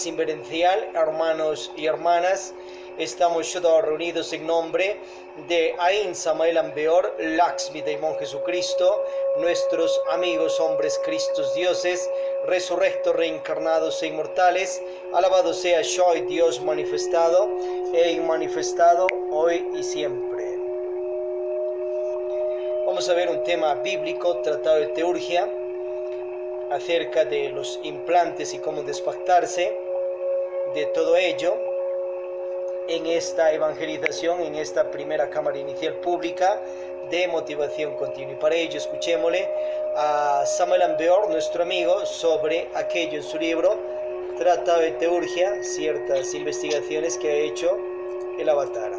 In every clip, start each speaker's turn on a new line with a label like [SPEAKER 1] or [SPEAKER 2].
[SPEAKER 1] paz inverencial, hermanos y hermanas. Estamos todos reunidos en nombre de Ain Samael Ambeor, Lakshmi Daimon Jesucristo, nuestros amigos hombres Cristos dioses, resurrectos, reencarnados e inmortales. Alabado sea Shoy, Dios manifestado e inmanifestado hoy y siempre. Vamos a ver un tema bíblico, tratado de teurgia, acerca de los implantes y cómo despactarse de todo ello en esta evangelización, en esta primera cámara inicial pública de motivación continua. Y para ello escuchémosle a Samael Ambeor, nuestro amigo, sobre aquello en su libro Tratado de Teurgia, ciertas investigaciones que ha hecho el Avatara.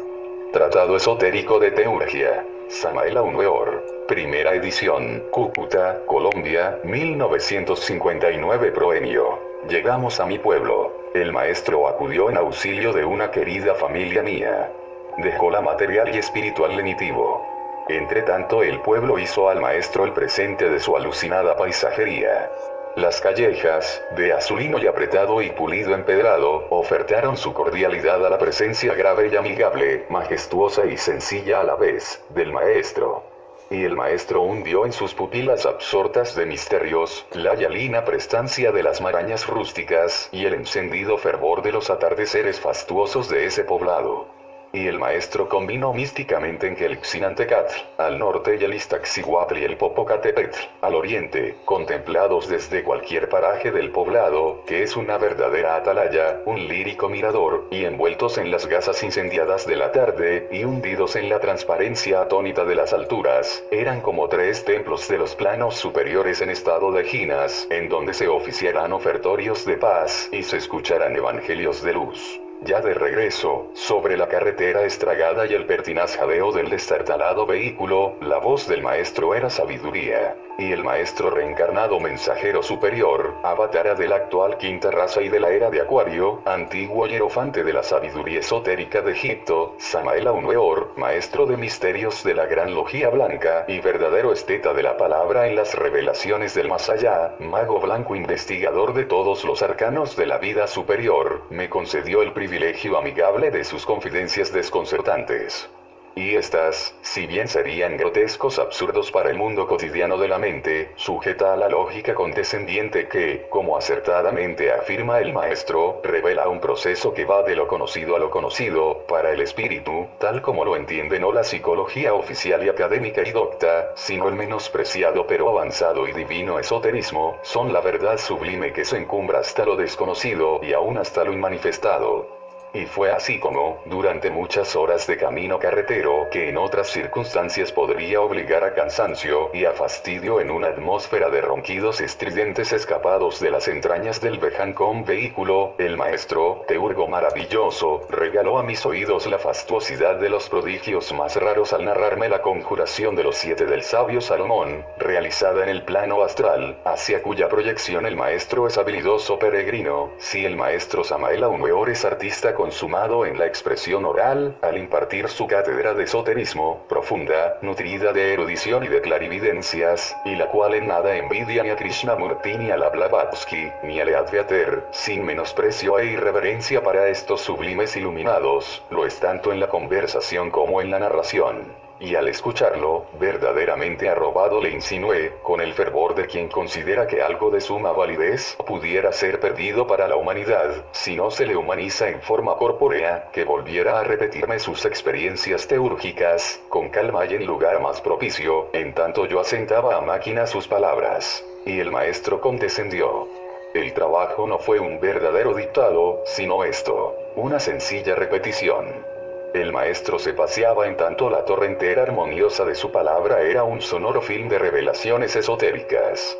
[SPEAKER 2] Tratado esotérico de Teurgia, Samael Ambeor, primera edición, Cúcuta, Colombia, 1959 proenio. Llegamos a mi pueblo. El maestro acudió en auxilio de una querida familia mía. Dejó la material y espiritual lenitivo. Entre tanto el pueblo hizo al maestro el presente de su alucinada paisajería. Las callejas, de azulino y apretado y pulido empedrado, ofertaron su cordialidad a la presencia grave y amigable, majestuosa y sencilla a la vez, del maestro. Y el maestro hundió en sus pupilas absortas de misterios, la hialina prestancia de las marañas rústicas, y el encendido fervor de los atardeceres fastuosos de ese poblado. Y el maestro combinó místicamente en que el Xinantecatl, al norte, y el Iztaccíhuatl y el Popocatépetl, al oriente, contemplados desde cualquier paraje del poblado, que es una verdadera atalaya, un lírico mirador, y envueltos en las gasas incendiadas de la tarde, y hundidos en la transparencia atónita de las alturas, eran como tres templos de los planos superiores en estado de ginas, en donde se oficiarán ofertorios de paz, y se escucharán evangelios de luz. Ya de regreso, sobre la carretera estragada y el pertinaz jadeo del destartalado vehículo, la voz del maestro era sabiduría. Y el maestro reencarnado mensajero superior, avatara de la actual quinta raza y de la era de Acuario, antiguo hierofante de la sabiduría esotérica de Egipto, Samael Ambeor, maestro de misterios de la gran logía blanca, y verdadero esteta de la palabra en las revelaciones del más allá, mago blanco investigador de todos los arcanos de la vida superior, me concedió el privilegio amigable de sus confidencias desconcertantes. Y estas, si bien serían grotescos absurdos para el mundo cotidiano de la mente, sujeta a la lógica condescendiente que, como acertadamente afirma el maestro, revela un proceso que va de lo conocido a lo conocido, para el espíritu, tal como lo entiende no la psicología oficial y académica y docta, sino el menospreciado pero avanzado y divino esoterismo, son la verdad sublime que se encumbra hasta lo desconocido y aún hasta lo inmanifestado. Y fue así como, durante muchas horas de camino carretero, que en otras circunstancias podría obligar a cansancio y a fastidio en una atmósfera de ronquidos estridentes escapados de las entrañas del vejancón vehículo, el maestro, teurgo maravilloso, regaló a mis oídos la fastuosidad de los prodigios más raros al narrarme la conjuración de los 7 del sabio Salomón, realizada en el plano astral, hacia cuya proyección el maestro es habilidoso peregrino. Si el maestro Samael Ambeor es artista consumado en la expresión oral, al impartir su cátedra de esoterismo, profunda, nutrida de erudición y de clarividencias, y la cual en nada envidia ni a Krishnamurti ni a la Blavatsky, ni a Leadbeater, sin menosprecio e irreverencia para estos sublimes iluminados, lo es tanto en la conversación como en la narración. Y al escucharlo, verdaderamente arrobado le insinué, con el fervor de quien considera que algo de suma validez pudiera ser perdido para la humanidad, si no se le humaniza en forma corpórea, que volviera a repetirme sus experiencias teúrgicas, con calma y en lugar más propicio, en tanto yo asentaba a máquina sus palabras. Y el maestro condescendió. El trabajo no fue un verdadero dictado, sino esto, una sencilla repetición. El maestro se paseaba en tanto la torrentera armoniosa de su palabra era un sonoro film de revelaciones esotéricas.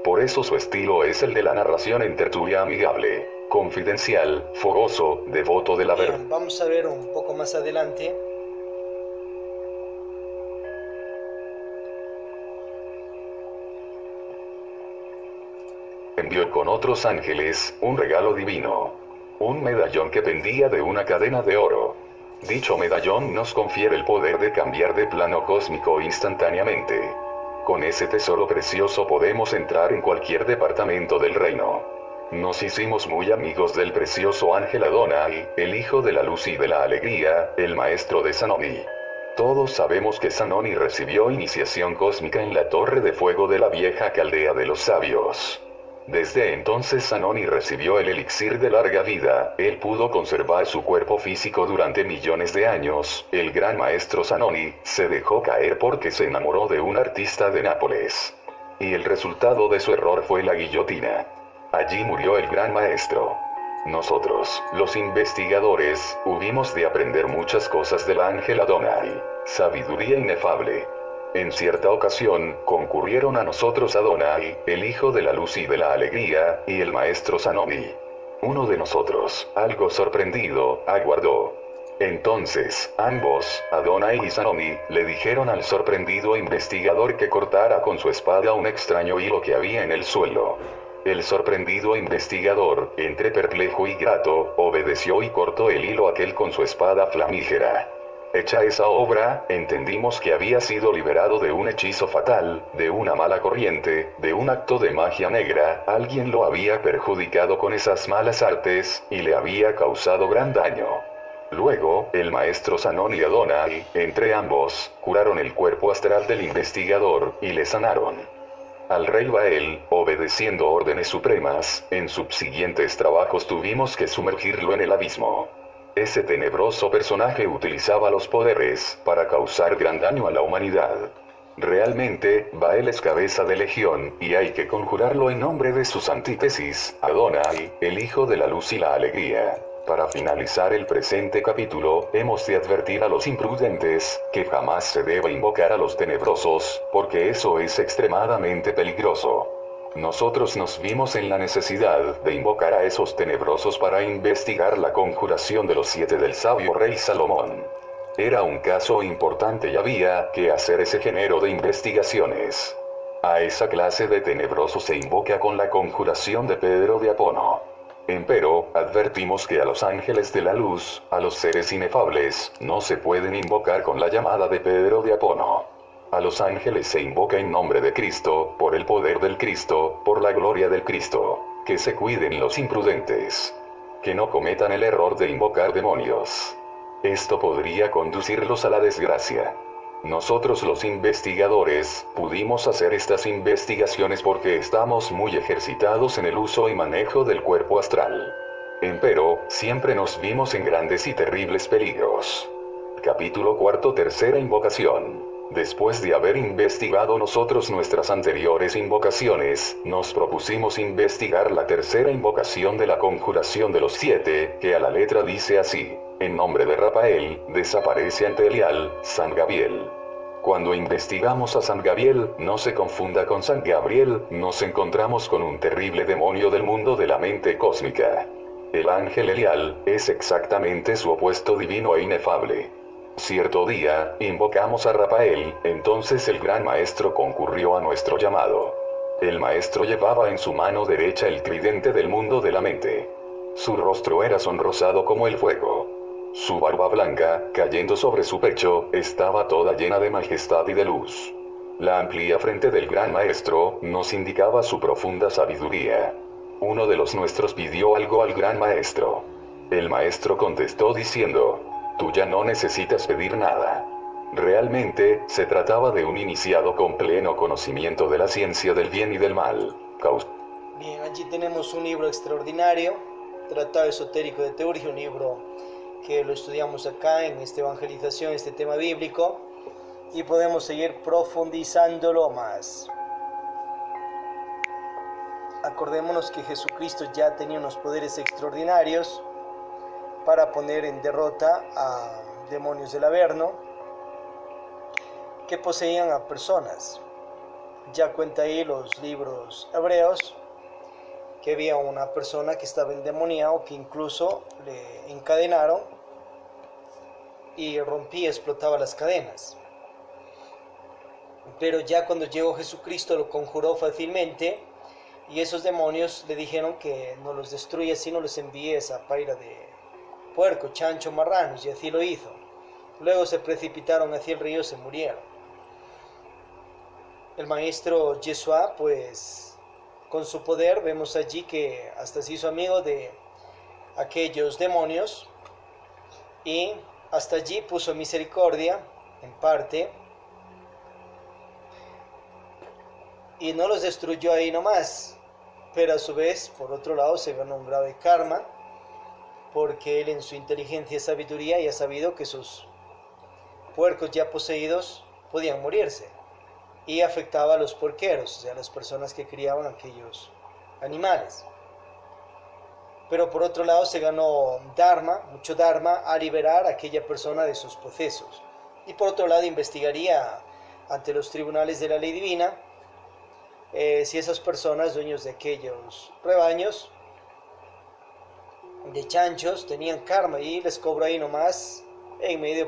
[SPEAKER 2] Por eso su estilo es el de la narración en tertulia amigable, confidencial, fogoso, devoto de la verdad.
[SPEAKER 1] Vamos a ver un poco más adelante.
[SPEAKER 2] Envió con otros ángeles un regalo divino. Un medallón que pendía de una cadena de oro. Dicho medallón nos confiere el poder de cambiar de plano cósmico instantáneamente. Con ese tesoro precioso podemos entrar en cualquier departamento del reino. Nos hicimos muy amigos del precioso ángel Adonai, el hijo de la luz y de la alegría, el maestro de Zanoni. Todos sabemos que Zanoni recibió iniciación cósmica en la torre de fuego de la vieja caldea de los sabios. Desde entonces Zanoni recibió el elixir de larga vida, él pudo conservar su cuerpo físico durante millones de años, el gran maestro Zanoni se dejó caer porque se enamoró de un artista de Nápoles. Y el resultado de su error fue la guillotina. Allí murió el gran maestro. Nosotros, los investigadores, hubimos de aprender muchas cosas del ángel Adonai, sabiduría inefable. En cierta ocasión, concurrieron a nosotros Adonai, el hijo de la luz y de la alegría, y el maestro Zanoni. Uno de nosotros, algo sorprendido, aguardó. Entonces, ambos, Adonai y Zanoni, le dijeron al sorprendido investigador que cortara con su espada un extraño hilo que había en el suelo. El sorprendido investigador, entre perplejo y grato, obedeció y cortó el hilo aquel con su espada flamígera. Hecha esa obra, entendimos que había sido liberado de un hechizo fatal, de una mala corriente, de un acto de magia negra, alguien lo había perjudicado con esas malas artes, y le había causado gran daño. Luego, el maestro Zanoni y Adonai, entre ambos, curaron el cuerpo astral del investigador, y le sanaron. Al rey Bael, obedeciendo órdenes supremas, en subsiguientes trabajos tuvimos que sumergirlo en el abismo. Ese tenebroso personaje utilizaba los poderes para causar gran daño a la humanidad. Realmente, Bael es cabeza de legión, y hay que conjurarlo en nombre de sus antítesis, Adonai, el hijo de la luz y la alegría. Para finalizar el presente capítulo, hemos de advertir a los imprudentes, que jamás se debe invocar a los tenebrosos, porque eso es extremadamente peligroso. Nosotros nos vimos en la necesidad de invocar a esos tenebrosos para investigar la conjuración de los 7 del sabio rey Salomón. Era un caso importante y había que hacer ese género de investigaciones. A esa clase de tenebrosos se invoca con la conjuración de Pedro de Apono. Empero, advertimos que a los ángeles de la luz, a los seres inefables, no se pueden invocar con la llamada de Pedro de Apono. A los ángeles se invoca en nombre de Cristo, por el poder del Cristo, por la gloria del Cristo. Que se cuiden los imprudentes. Que no cometan el error de invocar demonios. Esto podría conducirlos a la desgracia. Nosotros los investigadores, pudimos hacer estas investigaciones porque estamos muy ejercitados en el uso y manejo del cuerpo astral. Empero, siempre nos vimos en grandes y terribles peligros. Capítulo 4, tercera invocación. Después de haber investigado nosotros nuestras anteriores invocaciones, nos propusimos investigar la tercera invocación de la conjuración de los 7, que a la letra dice así: en nombre de Rafael, desaparece ante Elial, San Gabriel. Cuando investigamos a San Gabriel, no se confunda con San Gabriel, nos encontramos con un terrible demonio del mundo de la mente cósmica. El ángel Elial es exactamente su opuesto divino e inefable. Cierto día, invocamos a Rafael, entonces el gran maestro concurrió a nuestro llamado. El maestro llevaba en su mano derecha el tridente del mundo de la mente. Su rostro era sonrosado como el fuego. Su barba blanca, cayendo sobre su pecho, estaba toda llena de majestad y de luz. La amplia frente del gran maestro nos indicaba su profunda sabiduría. Uno de los nuestros pidió algo al gran maestro. El maestro contestó diciendo: tú ya no necesitas pedir nada. Realmente, se trataba de un iniciado con pleno conocimiento de la ciencia del bien y del mal.
[SPEAKER 1] Bien, allí tenemos un libro extraordinario, Tratado Esotérico de Teurgia, un libro que lo estudiamos acá en esta evangelización, este tema bíblico, y podemos seguir profundizándolo más. Acordémonos que Jesucristo ya tenía unos poderes extraordinarios para poner en derrota a demonios del Averno que poseían a personas. Ya cuenta ahí los libros hebreos que había una persona que estaba endemoniada o que incluso le encadenaron y rompía, explotaba las cadenas. Pero ya cuando llegó Jesucristo lo conjuró fácilmente y esos demonios le dijeron que no los destruya sino los envíe esa paira de puerco, chancho, marranos, y así lo hizo. Luego se precipitaron hacia el río y se murieron. El maestro Yeshua pues con su poder, vemos allí que hasta se hizo amigo de aquellos demonios y hasta allí puso misericordia en parte y no los destruyó ahí nomás, pero a su vez por otro lado se ganó un grave karma porque él en su inteligencia y sabiduría ya ha sabido que sus puercos ya poseídos podían morirse y afectaba a los porqueros, o sea, a las personas que criaban aquellos animales. Pero por otro lado se ganó dharma, mucho dharma, a liberar a aquella persona de sus procesos. Y por otro lado investigaría ante los tribunales de la ley divina si esas personas, dueños de aquellos rebaños de chanchos, tenían karma y les cobro ahí nomás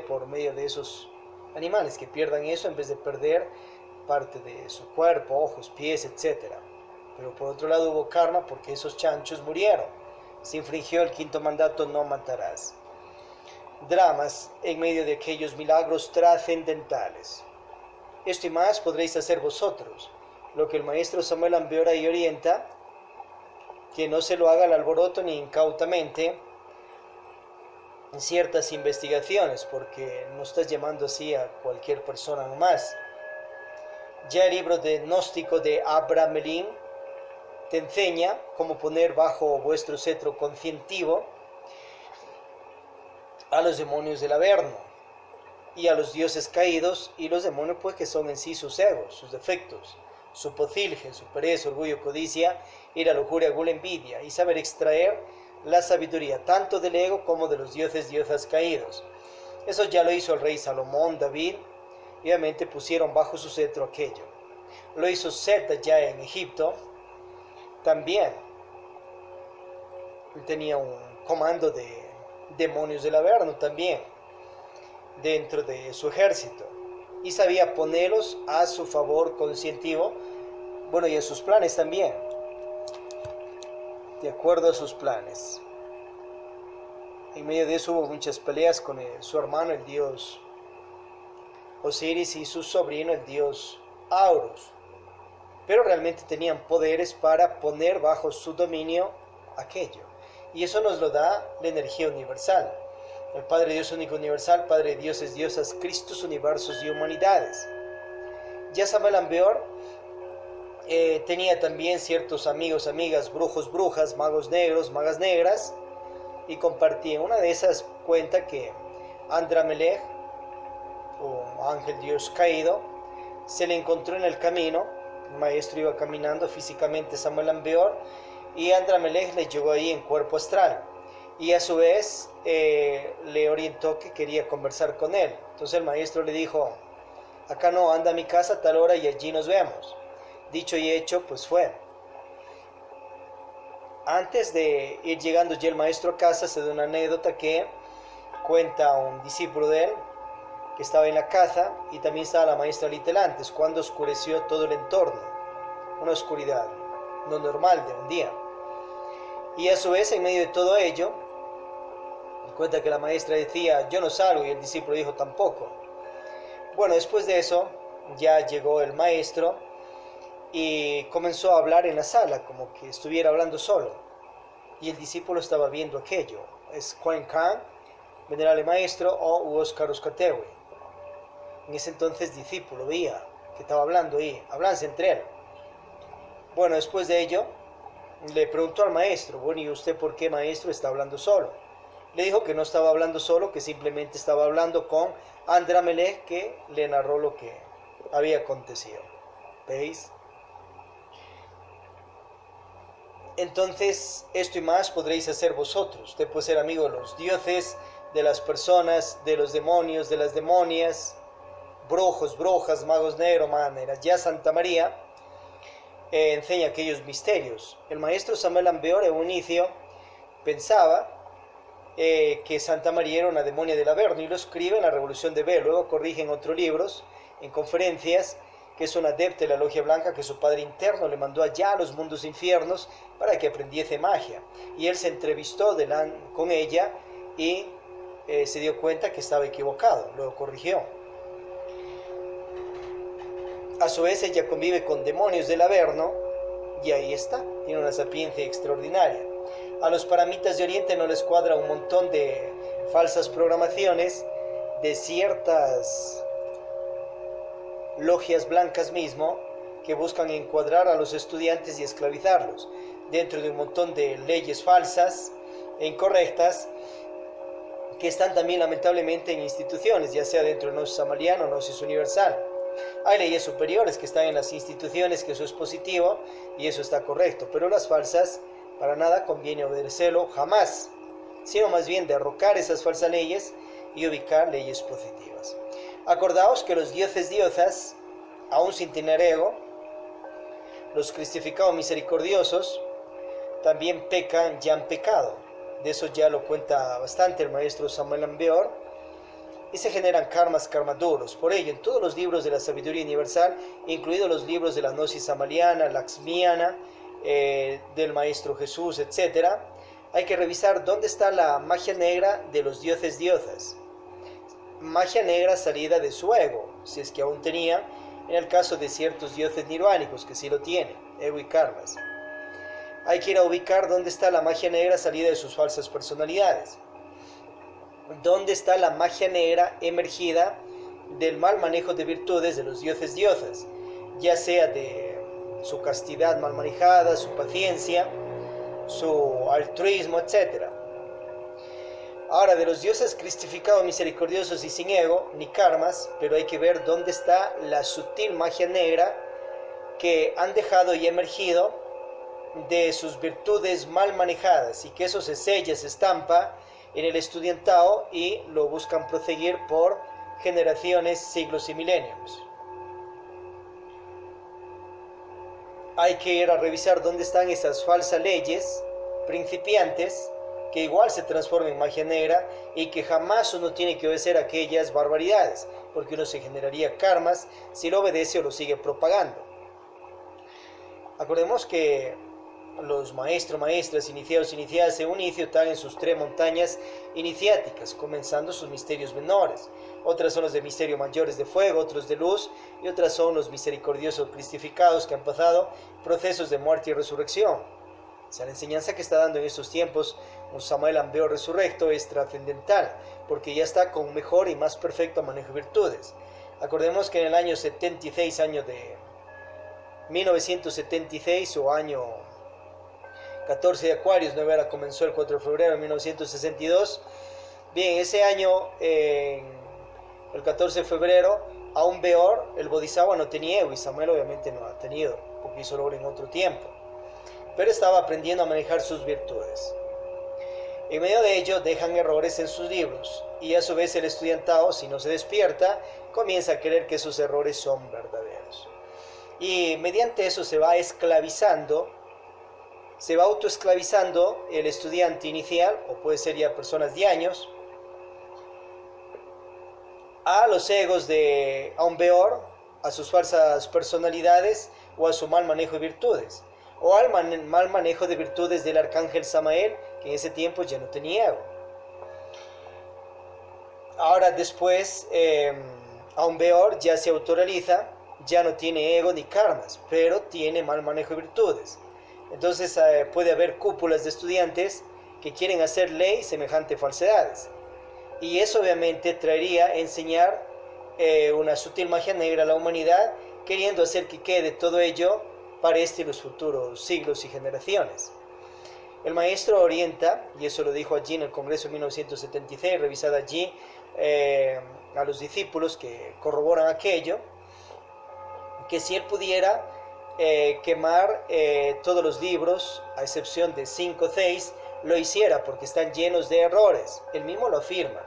[SPEAKER 1] por medio de esos animales, que pierdan eso en vez de perder parte de su cuerpo, ojos, pies, etc. Pero por otro lado hubo karma porque esos chanchos murieron. Se infringió el quinto mandato, no matarás. Dramas en medio de aquellos milagros trascendentales. Esto y más podréis hacer vosotros. Lo que el maestro Samuel Ambeora y orienta, que no se lo haga al alboroto ni incautamente en ciertas investigaciones, porque no estás llamando así a cualquier persona nomás. Ya el libro de gnóstico de Abraham Melin te enseña cómo poner bajo vuestro cetro conscientivo a los demonios del Averno y a los dioses caídos, y los demonios pues que son en sí sus egos, sus defectos, su pothilje, su pereza, orgullo, codicia, ira, lujuria, gula, envidia, y saber extraer la sabiduría tanto del ego como de los dioses, diosas caídos. Eso ya lo hizo el rey Salomón, David, y obviamente pusieron bajo su cetro aquello. Lo hizo Seta ya en Egipto, también tenía un comando de demonios del Averno también dentro de su ejército y sabía ponerlos a su favor conscientivo, bueno, y a sus planes también, de acuerdo a sus planes. En medio de eso hubo muchas peleas con su hermano, el dios Osiris, y su sobrino, el dios Horus, pero realmente tenían poderes para poner bajo su dominio aquello. Y eso nos lo da la energía universal. El Padre Dios único universal, Padre de dioses, diosas, Cristos, universos y humanidades. Ya Samuel Ambeor tenía también ciertos amigos, amigas, brujos, brujas, magos negros, magas negras, y compartía. Una de esas cuenta que Andramelech, o ángel Dios caído, se le encontró en el camino. El maestro iba caminando físicamente, Samuel Ambeor, y Andramelech le llegó ahí en cuerpo astral y a su vez le orientó que quería conversar con él. Entonces el maestro le dijo: acá no, anda a mi casa a tal hora y allí nos vemos. Dicho y hecho, pues fue. Antes de ir llegando ya el maestro a casa, se da una anécdota que cuenta un discípulo de él que estaba en la casa, y también estaba la maestra Litelantes, cuando oscureció todo el entorno, una oscuridad no normal de un día. Y a su vez, en medio de todo ello, cuenta que la maestra decía: yo no salgo, y el discípulo dijo: tampoco. Bueno, después de eso ya llegó el maestro y comenzó a hablar en la sala como que estuviera hablando solo, y el discípulo estaba viendo aquello. Es Quan Khan, venerable maestro, o Oscar Uscatewi. En ese entonces discípulo veía que estaba hablando ahí, hablándose entre él. Bueno, después de ello le preguntó al maestro: bueno, ¿y usted por qué, maestro, está hablando solo? Le dijo que no estaba hablando solo, que simplemente estaba hablando con Andramelech, que le narró lo que había acontecido. ¿Veis? Entonces, esto y más podréis hacer vosotros. Usted puede ser amigo de los dioses, de las personas, de los demonios, de las demonias, brujos, brujas, magos negros, maneras. Ya Santa María enseña aquellos misterios. El maestro Samuel Ambeor en un inicio pensaba que Santa María era una demonia del Averno, y lo escribe en la Revolución de B. Luego corrige en otros libros, en conferencias, que es un adepto de la Logia Blanca, que su padre interno le mandó allá a los mundos infiernos para que aprendiese magia. Y él se entrevistó con ella y se dio cuenta que estaba equivocado, luego corrigió. A su vez ella convive con demonios del Averno, y ahí está, tiene una sapiencia extraordinaria. A los paramitas de Oriente no les cuadra un montón de falsas programaciones de ciertas logias blancas mismo, que buscan encuadrar a los estudiantes y esclavizarlos dentro de un montón de leyes falsas e incorrectas que están también lamentablemente en instituciones, ya sea dentro de Gnosis Samariano o Gnosis Universal. Hay leyes superiores que están en las instituciones, que eso es positivo y eso está correcto, pero las falsas para nada conviene obedecerlo jamás, sino más bien derrocar esas falsas leyes y ubicar leyes positivas. Acordaos que los dioses diosas, aún sin tener ego, los cristificados misericordiosos, también pecan y han pecado. De eso ya lo cuenta bastante el maestro Samael Aun Weor. Y se generan karmas duros. Por ello, en todos los libros de la sabiduría universal, incluidos los libros de la Gnosis Samariana, Laxmiana, del Maestro Jesús, etc., hay que revisar dónde está la magia negra de los dioses diosas. Magia negra salida de su ego, si es que aún tenía, en el caso de ciertos dioses nirvánicos, que sí lo tienen, ego y karmas. Hay que ir a ubicar dónde está la magia negra salida de sus falsas personalidades. Dónde está la magia negra emergida del mal manejo de virtudes de los dioses diosas, ya sea de su castidad mal manejada, su paciencia, su altruismo, etc. Ahora, de los dioses cristificados, misericordiosos y sin ego, ni karmas, pero hay que ver dónde está la sutil magia negra que han dejado y emergido de sus virtudes mal manejadas, y que eso se sella, se estampa en el estudiantado y lo buscan proseguir por generaciones, siglos y milenios. Hay que ir a revisar dónde están esas falsas leyes principiantes que igual se transforman en magia negra y que jamás uno tiene que obedecer a aquellas barbaridades, porque uno se generaría karmas si lo obedece o lo sigue propagando. Acordemos que los maestros, maestras, iniciados, iniciadas en un inicio están en sus 3 montañas iniciáticas, comenzando sus misterios menores. Otras son los de misterio mayores de fuego, otros de luz, y otras son los misericordiosos cristificados que han pasado procesos de muerte y resurrección. O sea, la enseñanza que está dando en estos tiempos un Samael Aun Weor resurrecto es trascendental, porque ya está con mejor y más perfecto manejo de virtudes. Acordemos que en el año 76, año de 1976 o año 14 de Acuarios, Nueva Era comenzó el 4 de febrero de 1962. Bien, ese año, el 14 de febrero, Aun Weor, el Bodhisattva, no tenía ego, y Samael obviamente no ha tenido, porque hizo logro en otro tiempo, pero estaba aprendiendo a manejar sus virtudes. En medio de ello dejan errores en sus libros, y a su vez el estudiantado, si no se despierta, comienza a creer que esos errores son verdaderos. Y mediante eso se va esclavizando, se va autoesclavizando el estudiante inicial, o puede ser ya personas de años, a los egos de Aun Weor, a sus falsas personalidades o a su mal manejo de virtudes, o al mal manejo de virtudes del arcángel Samael, que en ese tiempo ya no tenía ego. Ahora después Aun Weor ya se autorrealiza, ya no tiene ego ni karmas, pero tiene mal manejo de virtudes. Entonces puede haber cúpulas de estudiantes que quieren hacer ley semejante falsedades. Y eso obviamente traería enseñar una sutil magia negra a la humanidad, queriendo hacer que quede todo ello para este y los futuros siglos y generaciones. El maestro orienta, y eso lo dijo allí en el Congreso de 1976, revisada allí a los discípulos que corroboran aquello, que si él pudiera quemar todos los libros, a excepción de 5 o 6, lo hiciera, porque están llenos de errores. Él mismo lo afirma.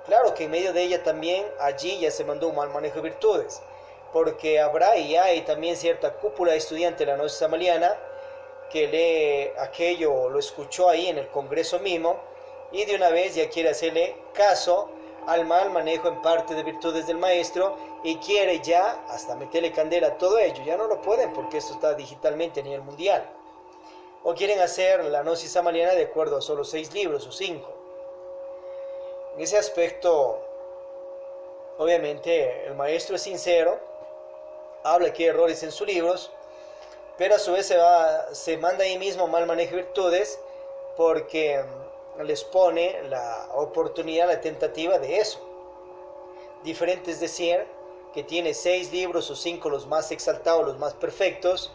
[SPEAKER 1] Claro que en medio de ella también, allí ya se mandó un mal manejo de virtudes, porque habrá y hay también cierta cúpula de estudiantes de la Gnosis Samariana que lee aquello, lo escuchó ahí en el Congreso mismo, y de una vez ya quiere hacerle caso al mal manejo en parte de virtudes del maestro, y quiere ya hasta meterle candela a todo ello. Ya no lo pueden, porque esto está digitalmente a nivel mundial. O quieren hacer la Gnosis Samariana de acuerdo a solo 6 libros o 5. En ese aspecto, obviamente, el maestro es sincero, habla que hay errores en sus libros, pero a su vez se manda ahí mismo mal manejo de virtudes porque les pone la oportunidad, la tentativa de eso. Diferente es decir que tiene 6 libros o 5 los más exaltados, los más perfectos,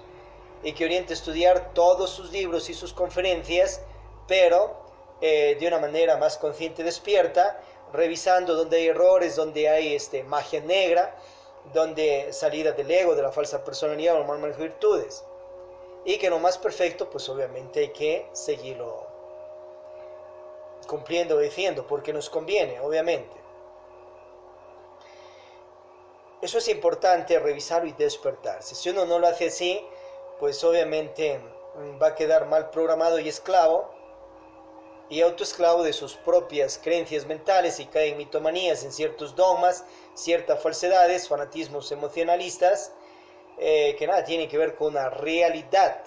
[SPEAKER 1] y que orienta a estudiar todos sus libros y sus conferencias, pero de una manera más consciente y despierta, revisando donde hay errores, donde hay magia negra, donde salida del ego, de la falsa personalidad o mal manejo de virtudes. Y que lo más perfecto, pues obviamente hay que seguirlo cumpliendo, obedeciendo, porque nos conviene, obviamente. Eso es importante, revisarlo y despertarse. Si uno no lo hace así, pues obviamente va a quedar mal programado y esclavo, y autoesclavo de sus propias creencias mentales, y cae en mitomanías, en ciertos dogmas, ciertas falsedades, fanatismos emocionalistas, que nada tienen que ver con una realidad.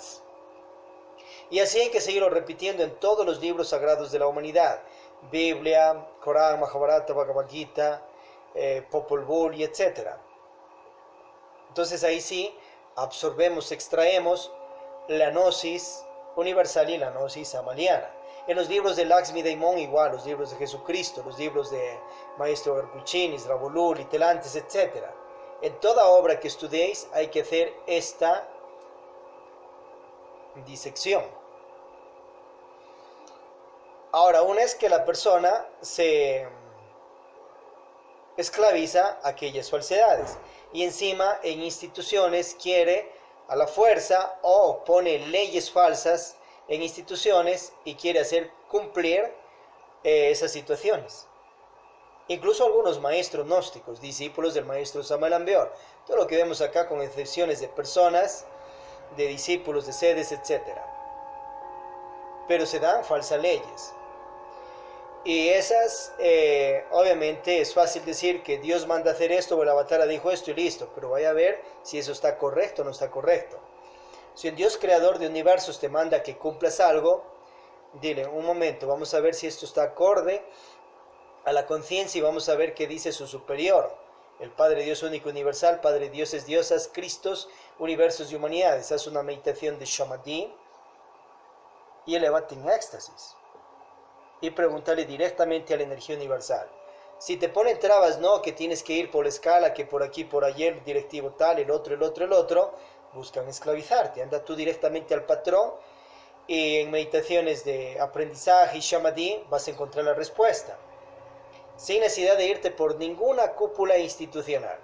[SPEAKER 1] Y así hay que seguirlo repitiendo en todos los libros sagrados de la humanidad: Biblia, Corán, Mahabharata, Bhagavad Gita, Popol Vuh, y etc. Entonces ahí sí absorbemos, extraemos la gnosis universal y la gnosis amaliana. En los libros de Lakshmi Daimon igual, los libros de Jesucristo, los libros de Maestro Garpuchinis, Ravolul, Telantes, etc. En toda obra que estudiéis hay que hacer esta disección. Ahora, una es que la persona se esclaviza a aquellas falsedades y encima en instituciones quiere a la fuerza o pone leyes falsas en instituciones y quiere hacer cumplir esas situaciones. Incluso algunos maestros gnósticos, discípulos del maestro Samael Aun Weor, todo lo que vemos acá con excepciones de personas, de discípulos, de sedes, etc. Pero se dan falsas leyes. Y esas, obviamente es fácil decir que Dios manda hacer esto, o el avatar dijo esto y listo, pero vaya a ver si eso está correcto o no está correcto. Si el Dios creador de universos te manda que cumplas algo, dile, un momento, vamos a ver si esto está acorde a la conciencia y vamos a ver qué dice su superior, el Padre Dios único universal, Padre Dioses, Diosas, Cristos, universos y humanidades. Haz una meditación de Shamadhi y elevate en éxtasis y pregúntale directamente a la energía universal. Si te ponen trabas, no, que tienes que ir por la escala, que por aquí, por allá, el directivo tal, el otro, buscan esclavizarte. Anda tú directamente al patrón y en meditaciones de aprendizaje y Shamadhi vas a encontrar la respuesta, sin necesidad de irte por ninguna cúpula institucional.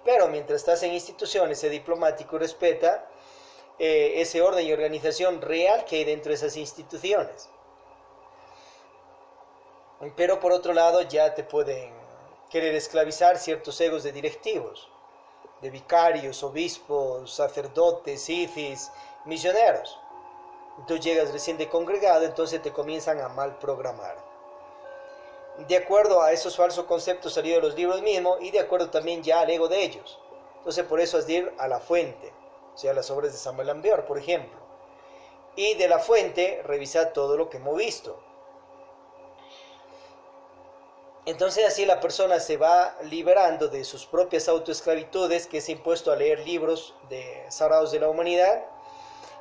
[SPEAKER 1] Pero mientras estás en instituciones, sé diplomático y respeta ese orden y organización real que hay dentro de esas instituciones. Pero por otro lado ya te pueden querer esclavizar ciertos egos de directivos, de vicarios, obispos, sacerdotes, ifis, misioneros. Tú llegas recién de congregado, entonces te comienzan a mal programar. De acuerdo a esos falsos conceptos salidos de los libros mismos y de acuerdo también ya al ego de ellos. Entonces por eso has de ir a la fuente, o sea, las obras de Samael Aun Weor, por ejemplo. Y de la fuente revisar todo lo que hemos visto. Entonces así la persona se va liberando de sus propias autoesclavitudes que se ha impuesto a leer libros sagrados de la humanidad,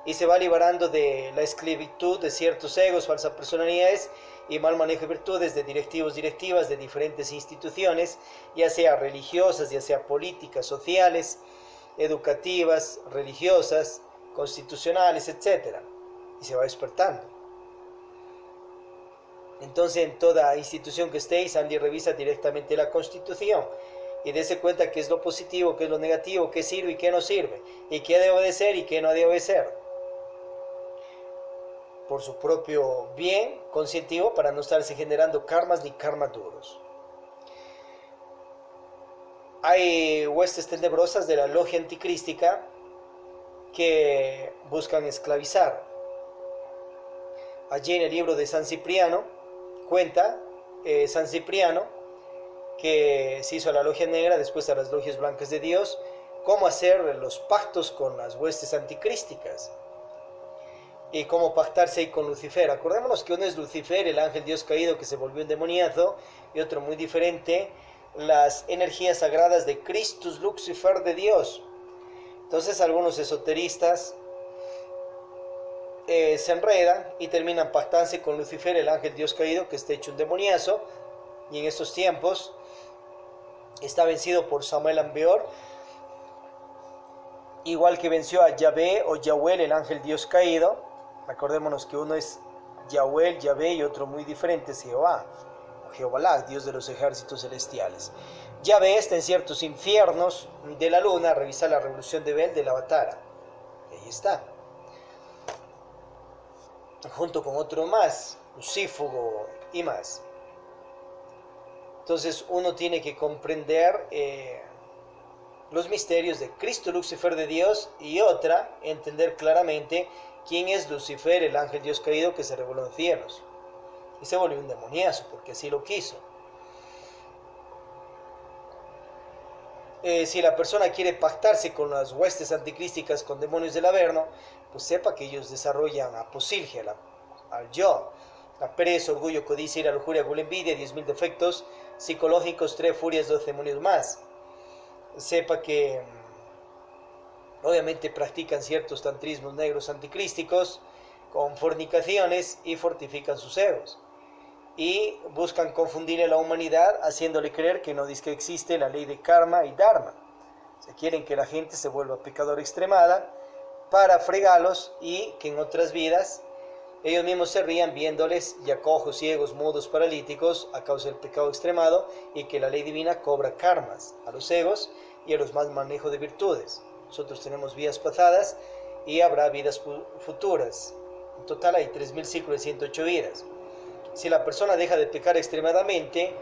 [SPEAKER 1] y se va liberando de la esclavitud de ciertos egos, falsas personalidades y mal manejo de virtudes de directivos, directivas de diferentes instituciones, ya sea religiosas, ya sea políticas, sociales, educativas, religiosas, constitucionales, etc. Y se va despertando. Entonces en toda institución que estéis, Andy revisa directamente la Constitución y dése cuenta qué es lo positivo, qué es lo negativo, qué sirve y qué no sirve, y qué debe obedecer y qué no debe obedecer, por su propio bien conscientivo, para no estarse generando karmas ni karmas duros. Hay huestes tenebrosas de la logia anticrística que buscan esclavizar. Allí en el libro de San Cipriano cuenta San Cipriano que se hizo a la logia negra, después a las logias blancas de Dios, cómo hacer los pactos con las huestes anticrísticas y cómo pactarse ahí con Lucifer. Acordémonos que uno es Lucifer, el ángel Dios caído que se volvió un demoniazo, y otro muy diferente, las energías sagradas de Christus Lucifer de Dios. Entonces algunos esoteristas se enredan y terminan pactándose con Lucifer, el ángel Dios caído, que está hecho un demoniazo, y en estos tiempos está vencido por Samael Aun Weor, igual que venció a Yahvé o Yahweh, el ángel Dios caído. Acordémonos que uno es Yahweh, Yahvé, y otro muy diferente es Jehová, o Jehová, Dios de los ejércitos celestiales. Yahvé está en ciertos infiernos de la luna. Revisa la revolución de Bel de la Avatara. Ahí está. Junto con otro más, Lucífugo y más. Entonces uno tiene que comprender los misterios de Cristo, Lucifer de Dios, y otra, entender claramente quién es Lucifer, el ángel Dios caído que se reveló en cielos. Y se volvió un demoniazo, porque así lo quiso. Si la persona quiere pactarse con las huestes anticrísticas, con demonios del Averno, pues sepa que ellos desarrollan aposilgia, al yo, la pereza, orgullo, codicia, ira, lujuria, gula, envidia, 10.000 defectos psicológicos, 3 furias, 12 demonios más. Sepa que obviamente practican ciertos tantrismos negros anticrísticos con fornicaciones y fortifican sus egos. Y buscan confundir a la humanidad haciéndole creer que no dice que existe la ley de karma y dharma. O sea, quieren que la gente se vuelva pecadora extremada para fregarlos, y que en otras vidas ellos mismos se rían viéndoles ya cojos, ciegos, mudos, paralíticos a causa del pecado extremado, y que la ley divina cobra karmas a los egos y a los más manejo de virtudes. Nosotros tenemos vidas pasadas y habrá vidas futuras. En total hay 3.000 ciclos de 108 vidas. Si la persona deja de pecar extremadamente,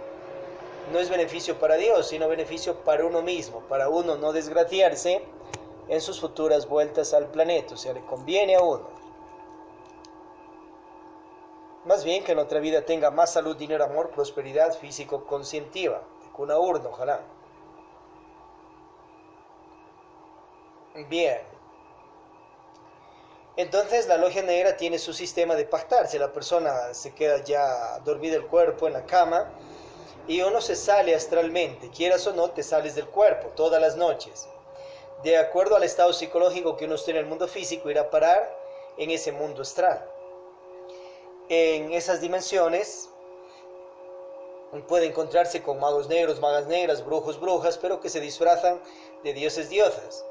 [SPEAKER 1] no es beneficio para Dios, sino beneficio para uno mismo, para uno no desgraciarse en sus futuras vueltas al planeta. O sea, le conviene a uno. Más bien que en otra vida tenga más salud, dinero, amor, prosperidad físico-conscientiva, de una urna, ojalá. Bien. Entonces la logia negra tiene su sistema de pactarse. La persona se queda ya dormida el cuerpo en la cama, y uno se sale astralmente. Quieras o no, te sales del cuerpo todas las noches. De acuerdo al estado psicológico que uno esté en el mundo físico, irá a parar en ese mundo astral. En esas dimensiones puede encontrarse con magos negros, magas negras, brujos, brujas, pero que se disfrazan de dioses, diosas.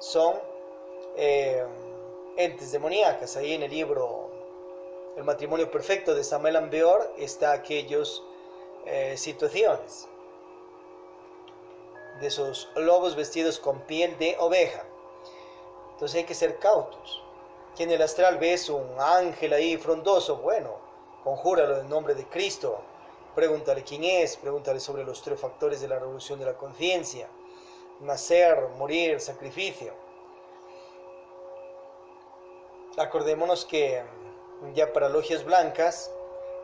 [SPEAKER 1] Son entes demoníacas. Ahí en el libro El matrimonio perfecto de Samael Aun Weor está aquellas situaciones de esos lobos vestidos con piel de oveja. Entonces hay que ser cautos. Si en el astral ves un ángel ahí frondoso, bueno, conjúralo en nombre de Cristo, pregúntale quién es, pregúntale sobre los 3 factores de la revolución de la conciencia: nacer, morir, sacrificio. Acordémonos que ya para logias blancas,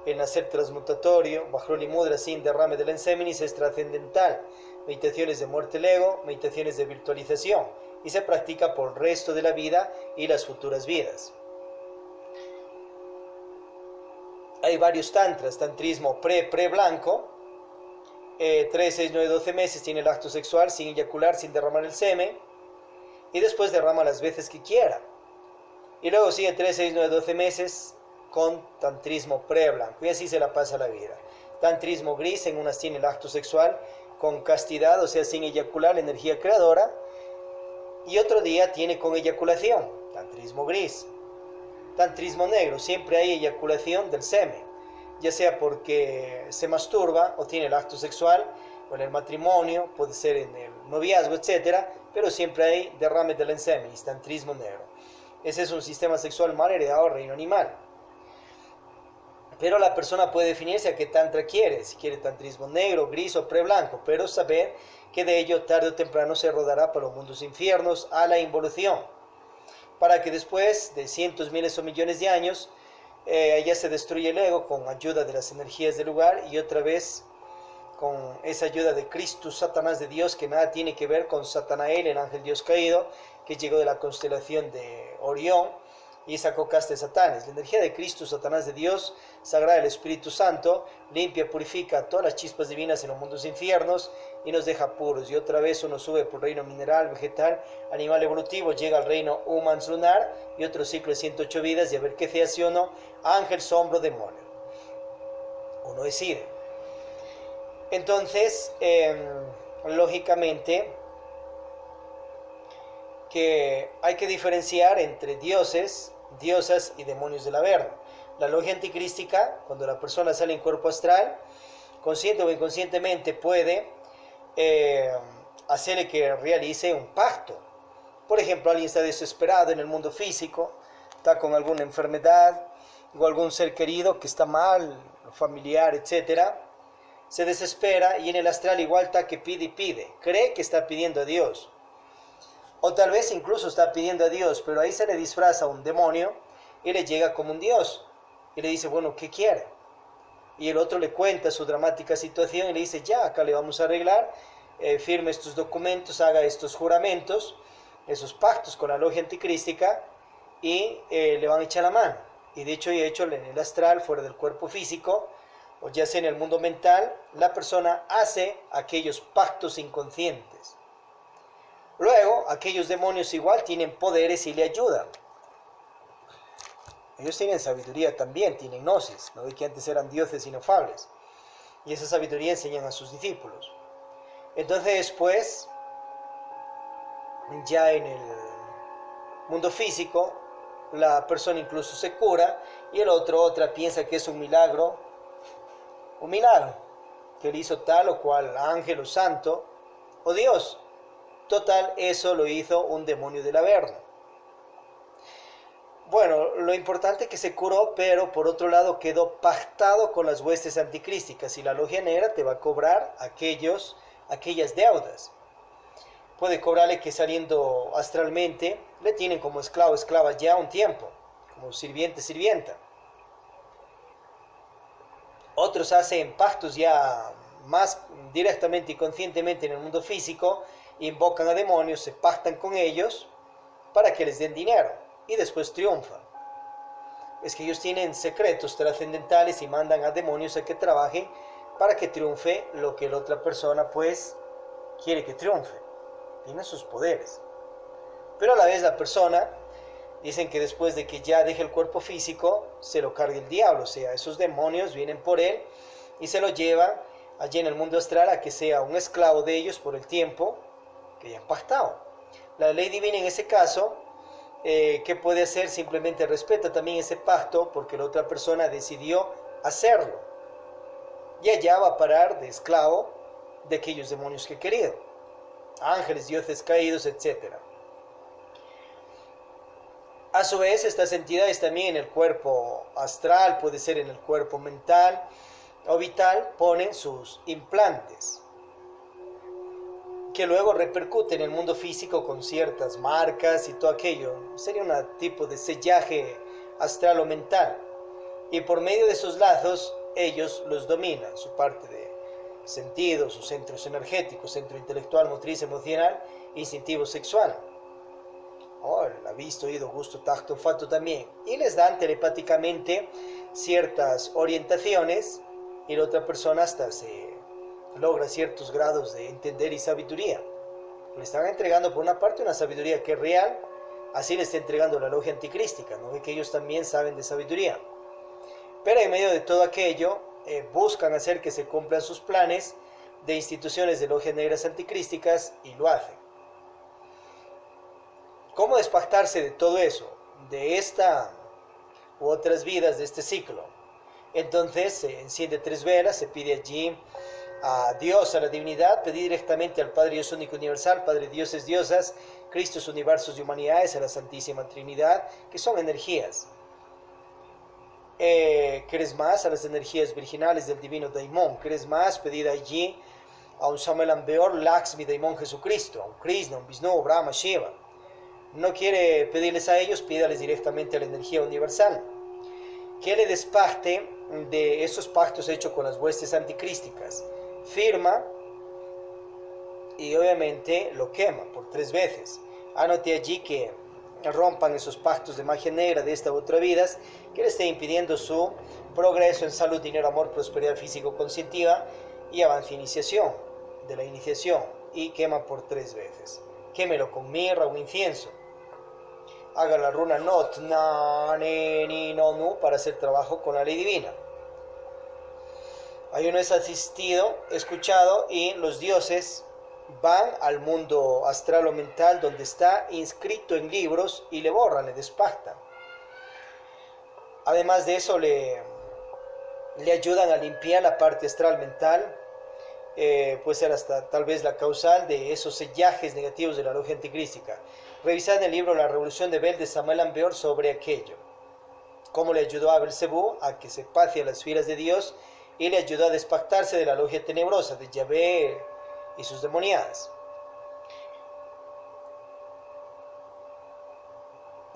[SPEAKER 1] el nacer transmutatorio, Bajroli Mudra sin derrame del Enseminis, es trascendental. Meditaciones de muerte del ego, meditaciones de virtualización, y se practica por el resto de la vida y las futuras vidas. Hay varios tantras: tantrismo pre-blanco, 3, 6, 9, 12 meses tiene el acto sexual sin eyacular, sin derramar el semen, y después derrama las veces que quiera. Y luego sigue 3, 6, 9, 12 meses con tantrismo pre-blanco, y así se la pasa la vida. Tantrismo gris, en unas tiene el acto sexual con castidad, o sea, sin eyacular, la energía creadora, y otro día tiene con eyaculación, tantrismo gris. Tantrismo negro, siempre hay eyaculación del semen, ya sea porque se masturba o tiene el acto sexual, o en el matrimonio, puede ser en el noviazgo, etc., pero siempre hay derrame del semen, tantrismo negro. Ese es un sistema sexual mal heredado al reino animal. Pero la persona puede definirse a qué tantra quiere, si quiere tantrismo negro, gris o pre-blanco, pero saber que de ello tarde o temprano se rodará para los mundos infiernos a la involución, para que después de cientos, miles o millones de años ya se destruye el ego con ayuda de las energías del lugar, y otra vez con esa ayuda de Cristo, Satanás de Dios, que nada tiene que ver con Satanael, el ángel Dios caído, que llegó de la constelación de Orión y sacó casta de Satanes. La energía de Cristo, Satanás de Dios, sagrada del Espíritu Santo, limpia, purifica todas las chispas divinas en los mundos infiernos, y nos deja puros. Y otra vez uno sube por el reino mineral, vegetal, animal evolutivo, llega al reino humans lunar y otro ciclo de 108 vidas y a ver qué se hace o no, ángel, sombra, demonio. Uno decide. Entonces, lógicamente, que hay que diferenciar entre dioses, diosas y demonios del Averno. La logia anticrística, cuando la persona sale en cuerpo astral, consciente o inconscientemente puede hacerle que realice un pacto. Por ejemplo, alguien está desesperado en el mundo físico, está con alguna enfermedad o algún ser querido que está mal, familiar, etc. Se desespera y en el astral igual está que pide y pide. Cree que está pidiendo a Dios. O tal vez incluso está pidiendo a Dios, pero ahí se le disfraza un demonio y le llega como un Dios. Y le dice, bueno, ¿qué quiere? Y el otro le cuenta su dramática situación y le dice, ya, acá le vamos a arreglar, firme estos documentos, haga estos juramentos, esos pactos con la logia anticrística y le van a echar la mano. Y de hecho, en el astral, fuera del cuerpo físico, o ya sea en el mundo mental, la persona hace aquellos pactos inconscientes. Luego, aquellos demonios igual tienen poderes y le ayudan. Ellos tienen sabiduría también, tienen gnosis. No ve que antes eran dioses inofables. Y esa sabiduría enseñan a sus discípulos. Entonces después, ya en el mundo físico, la persona incluso se cura y otra piensa que es un milagro, que le hizo tal o cual ángel o santo o Dios. Total, eso lo hizo un demonio del Averno. Bueno, lo importante es que se curó, pero por otro lado quedó pactado con las huestes anticrísticas y la logia negra te va a cobrar aquellas deudas. Puede cobrarle que saliendo astralmente le tienen como esclavo, esclava ya un tiempo, como sirviente, sirvienta. Otros hacen pactos ya más directamente y conscientemente en el mundo físico, invocan a demonios, se pactan con ellos para que les den dinero y después triunfan. Es que ellos tienen secretos trascendentales y mandan a demonios a que trabajen para que triunfe lo que la otra persona pues quiere que triunfe. Tienen sus poderes. Pero a la vez la persona, dicen que después de que ya deje el cuerpo físico, se lo carga el diablo. O sea, esos demonios vienen por él y se lo llevan allí en el mundo astral a que sea un esclavo de ellos por el tiempo que hayan pactado. La ley divina en ese caso, ¿qué puede hacer? Simplemente respeta también ese pacto porque la otra persona decidió hacerlo. Y allá va a parar de esclavo de aquellos demonios que ha querido. Ángeles, dioses caídos, etc. A su vez, estas entidades también en el cuerpo astral, puede ser en el cuerpo mental o vital, ponen sus implantes, que luego repercute en el mundo físico con ciertas marcas y todo aquello. Sería un tipo de sellaje astral o mental. Y por medio de esos lazos, ellos los dominan, su parte de sentidos, sus centros energéticos, centro intelectual, motriz, emocional, instintivo, sexual. La vista, oído, gusto, tacto, olfato también. Y les dan telepáticamente ciertas orientaciones y la otra persona hasta se logra ciertos grados de entender y sabiduría. Le están entregando por una parte una sabiduría que es real, así le está entregando la logia anticrística, ¿no? Ve que ellos también saben de sabiduría. Pero en medio de todo aquello, buscan hacer que se cumplan sus planes de instituciones de logias negras anticrísticas y lo hacen. ¿Cómo despactarse de todo eso? De esta u otras vidas de este ciclo. Entonces se enciende 3 velas, se pide allí a Dios, a la divinidad, pedir directamente al Padre Dios único universal, Padre dioses, diosas, Cristos, universos y humanidades, a la Santísima Trinidad, que son energías. ¿Quieres más? A las energías virginales del divino Daimon. ¿Quieres más? Pedir allí a un Samuel Ambeor, Lakshmi, Daimon Jesucristo, a un Krishna, un Vishnu, Brahma, Shiva. No quiere pedirles a ellos, pídales directamente a la energía universal, que le despacte de esos pactos hechos con las huestes anticrísticas. Firma y obviamente lo quema por 3 veces. Anote allí que rompan esos pactos de magia negra de esta u otra vida que le esté impidiendo su progreso en salud, dinero, amor, prosperidad físico-conscientiva y avance iniciación. de la iniciación y quema por 3 veces. Quémelo con mirra o incienso. Haga la runa Not, Na, Ne, Ni, No, Nu para hacer trabajo con la ley divina. Ayuno es asistido, escuchado, y los dioses van al mundo astral o mental donde está inscrito en libros y le borran, le despactan. Además de eso le ayudan a limpiar la parte astral mental. Puede ser hasta tal vez la causal de esos sellajes negativos de la logia anticrística. Revisad en el libro La Revolución de Bel de Samael Aun Weor sobre aquello. Cómo le ayudó a Belcebú a que se pase a las filas de Dios y le ayudó a despactarse de la logia tenebrosa de Yahvé y sus demoniadas.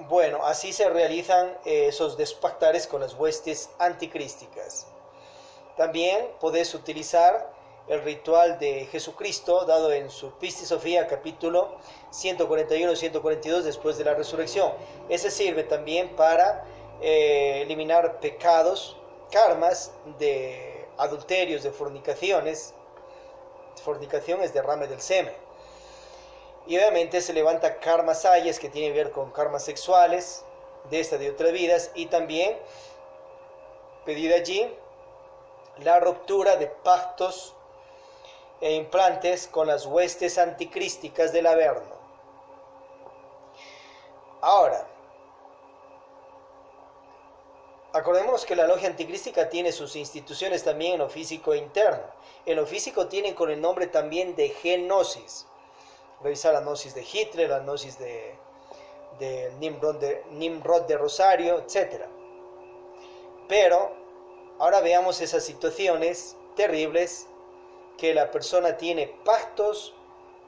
[SPEAKER 1] Bueno, así se realizan esos despactares con las huestes anticrísticas. También podés utilizar el ritual de Jesucristo dado en su Pistis Sofía capítulo 141-142 después de la resurrección. Ese sirve también para eliminar pecados, karmas de adulterios, de fornicaciones. Fornicación es derrame del semen. Y obviamente se levanta karmas sayas que tienen que ver con karmas sexuales de esta de otras vidas, y también pedir allí la ruptura de pactos e implantes con las huestes anticrísticas del Averno. Ahora, acordémonos que la logia anticrística tiene sus instituciones también en lo físico e interno. En lo físico tienen con el nombre también de Gnosis. Revisar la gnosis de Hitler, la gnosis de Nimrod de Rosario, etc. Pero ahora veamos esas situaciones terribles que la persona tiene pactos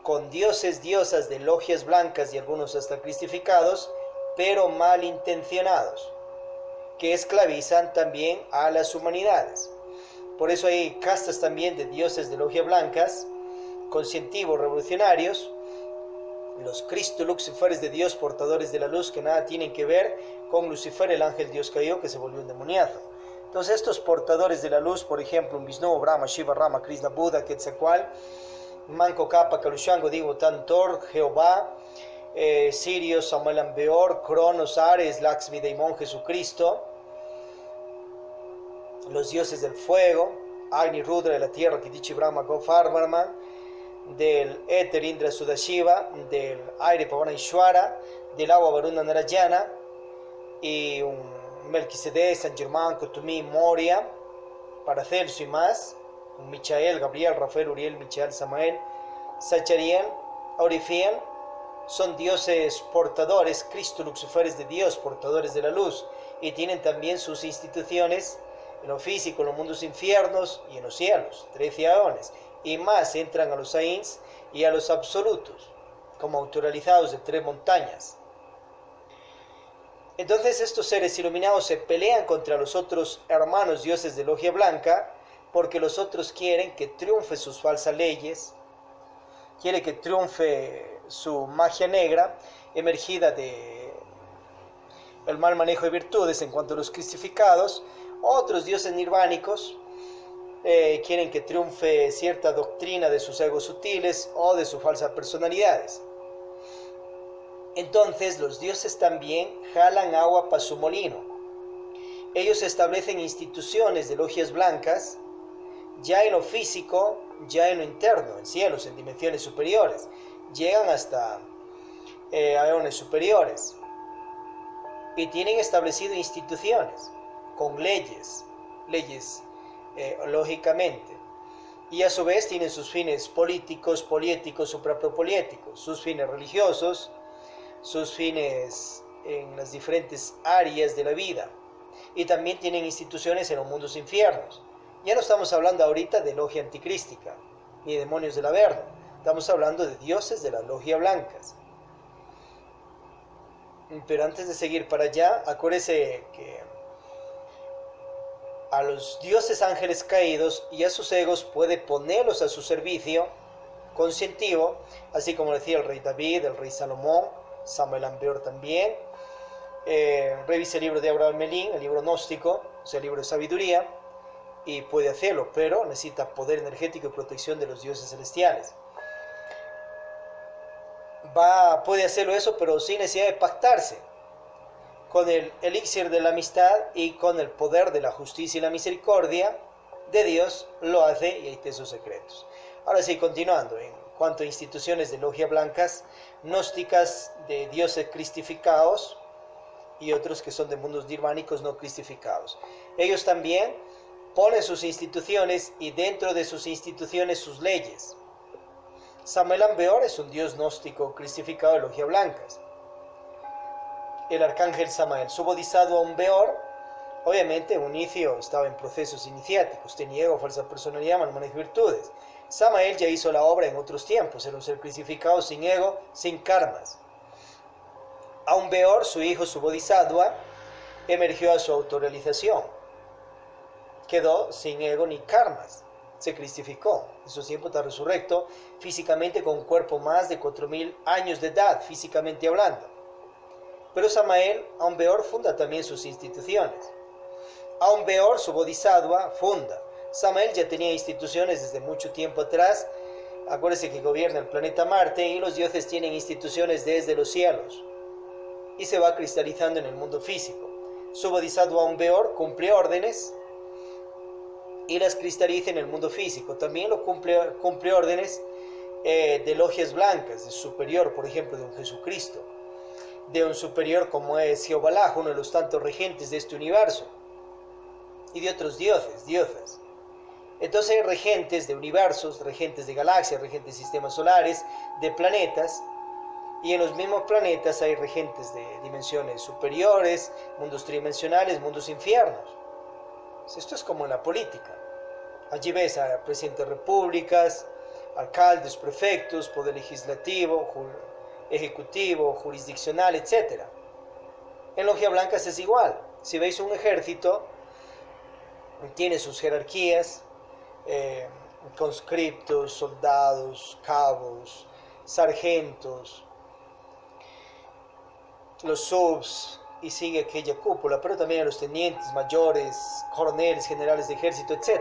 [SPEAKER 1] con dioses, diosas de logias blancas y algunos hasta cristificados, pero malintencionados, que esclavizan también a las humanidades. Por eso hay castas también de dioses de logias blancas, conscientivos revolucionarios, los Cristo Luciferes de Dios, portadores de la luz, que nada tienen que ver con Lucifer, el ángel Dios caído, que se volvió un demoniazo. Entonces estos portadores de la luz, por ejemplo, Vishnu, Brahma, Shiva, Rama, Krishna, Buda, Quetzalcoatl, Manco, Capa, Kalushango, Digo, Tantor, Jehová, Sirio, Samael Aun Weor, Cronos, Ares, Lakshmi, Daimon, Jesucristo, los dioses del fuego, Agni, Rudra de la tierra, Kitichi, Brahma, Gofarvarman, del éter, Indra, Sudashiva, del aire, Pavana, Ishwara, del agua, Varuna, Narayana, y un Melquisedec, San Germán, Cotumí, Moria, Paracelso y más, Michael, Gabriel, Rafael, Uriel, Michael, Samael, Sachariel, Aurifiel, son dioses portadores, Cristo Luciferes de Dios, portadores de la luz, y tienen también sus instituciones en lo físico, en los mundos infiernos y en los cielos, 13 aeones, y más entran a los Saints y a los absolutos, como autoralizados de 3 montañas. Entonces estos seres iluminados se pelean contra los otros hermanos dioses de logia blanca, porque los otros quieren que triunfe sus falsas leyes, quieren que triunfe su magia negra, emergida de el mal manejo de virtudes en cuanto a los cristificados. Otros dioses nirvánicos quieren que triunfe cierta doctrina de sus egos sutiles o de sus falsas personalidades. Entonces los dioses también jalan agua para su molino. Ellos establecen instituciones de logias blancas, ya en lo físico, ya en lo interno, en cielos, en dimensiones superiores. Llegan hasta aeones superiores. Y tienen establecido instituciones con leyes lógicamente. Y a su vez tienen sus fines políticos, poliéticos, suprapropoliéticos, sus fines religiosos, sus fines en las diferentes áreas de la vida. Y también tienen instituciones en los mundos infiernos. Ya no estamos hablando ahorita de logia anticrística, ni de demonios del Averno. Estamos hablando de dioses de las logias blancas. Pero antes de seguir para allá, acuérdese que a los dioses ángeles caídos y a sus egos puede ponerlos a su servicio conscientivo, así como decía el rey David, el rey Salomón, Samael Aun Weor también. Revise el libro de Abraham Melín, el libro gnóstico, o sea, el libro de sabiduría, y puede hacerlo, pero necesita poder energético y protección de los dioses celestiales. Puede hacerlo eso, pero sin necesidad de pactarse. Con el elixir de la amistad y con el poder de la justicia y la misericordia de Dios lo hace, y ahí está sus secretos. Ahora sí, continuando, en cuanto a instituciones de logia blancas, gnósticas de dioses cristificados y otros que son de mundos nirvánicos no cristificados. Ellos también ponen sus instituciones y dentro de sus instituciones sus leyes. Samael Aun Weor es un dios gnóstico cristificado de logia blancas. El arcángel Samael, su bodhisattva Aun Weor, obviamente en un inicio estaba en procesos iniciáticos, tenía ego, falsa personalidad, mal manejo de virtudes. Samael ya hizo la obra en otros tiempos, era un ser crucificado sin ego, sin karmas. Aun Weor, su hijo, su bodhisattva, emergió a su autorrealización. Quedó sin ego ni karmas, se cristificó. En su tiempo está resurrecto físicamente con un cuerpo más de 4000 años de edad, físicamente hablando. Pero Samael Aun Weor funda también sus instituciones. Aun Weor, su bodhisattva, funda. Samael ya tenía instituciones desde mucho tiempo atrás. Acuérdense que gobierna el planeta Marte y los dioses tienen instituciones desde los cielos. Y se va cristalizando en el mundo físico. Su bodhisattva Aun Weor cumple órdenes y las cristaliza en el mundo físico. También lo cumple órdenes de logias blancas, de superior, por ejemplo, de un Jesucristo, de un superior como es Jehová, uno de los tantos regentes de este universo, y de otros diosas. Entonces hay regentes de universos, regentes de galaxias, regentes de sistemas solares, de planetas, y en los mismos planetas hay regentes de dimensiones superiores, mundos tridimensionales, mundos infiernos. Esto es como en la política. Allí ves a presidentes de repúblicas, alcaldes, prefectos, poder legislativo, ejecutivo, jurisdiccional, etc. En logia blancas es igual. Si veis un ejército, tiene sus jerarquías, conscriptos, soldados, cabos, sargentos, los subs, y sigue aquella cúpula, pero también a los tenientes, mayores, coroneles, generales de ejército, etc.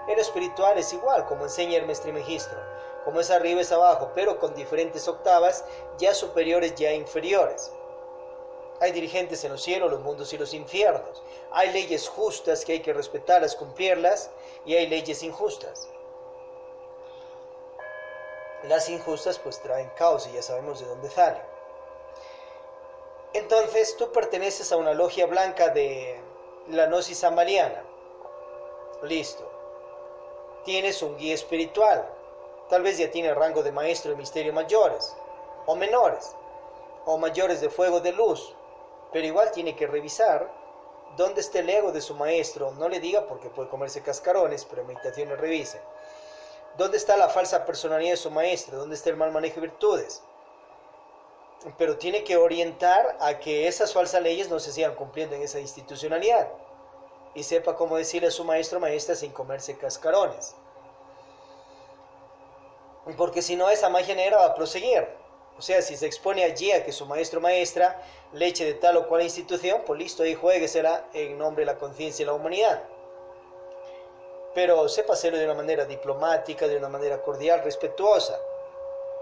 [SPEAKER 1] En lo espiritual es igual, como enseña Hermes Trismegisto, como es arriba es abajo, pero con diferentes octavas, ya superiores, ya inferiores. Hay dirigentes en los cielos, los mundos y los infiernos. Hay leyes justas que hay que respetarlas, cumplirlas, y hay leyes injustas. Las injustas pues traen caos y ya sabemos de dónde salen. Entonces tú perteneces a una logia blanca de la gnosis samaliana. Listo. Tienes un guía espiritual. Tal vez ya tiene rango de maestro de misterio mayores, o menores, o mayores de fuego de luz. Pero igual tiene que revisar dónde está el ego de su maestro. No le diga porque puede comerse cascarones, pero en meditaciones revise. ¿Dónde está la falsa personalidad de su maestro? ¿Dónde está el mal manejo de virtudes? Pero tiene que orientar a que esas falsas leyes no se sigan cumpliendo en esa institucionalidad. Y sepa cómo decirle a su maestro o maestra sin comerse cascarones. Porque si no, esa magia negra va a proseguir. O sea, si se expone allí a que su maestro o maestra le eche de tal o cual institución, pues listo, ahí juéguesela en nombre de la conciencia y la humanidad. Pero sepa hacerlo de una manera diplomática, de una manera cordial, respetuosa.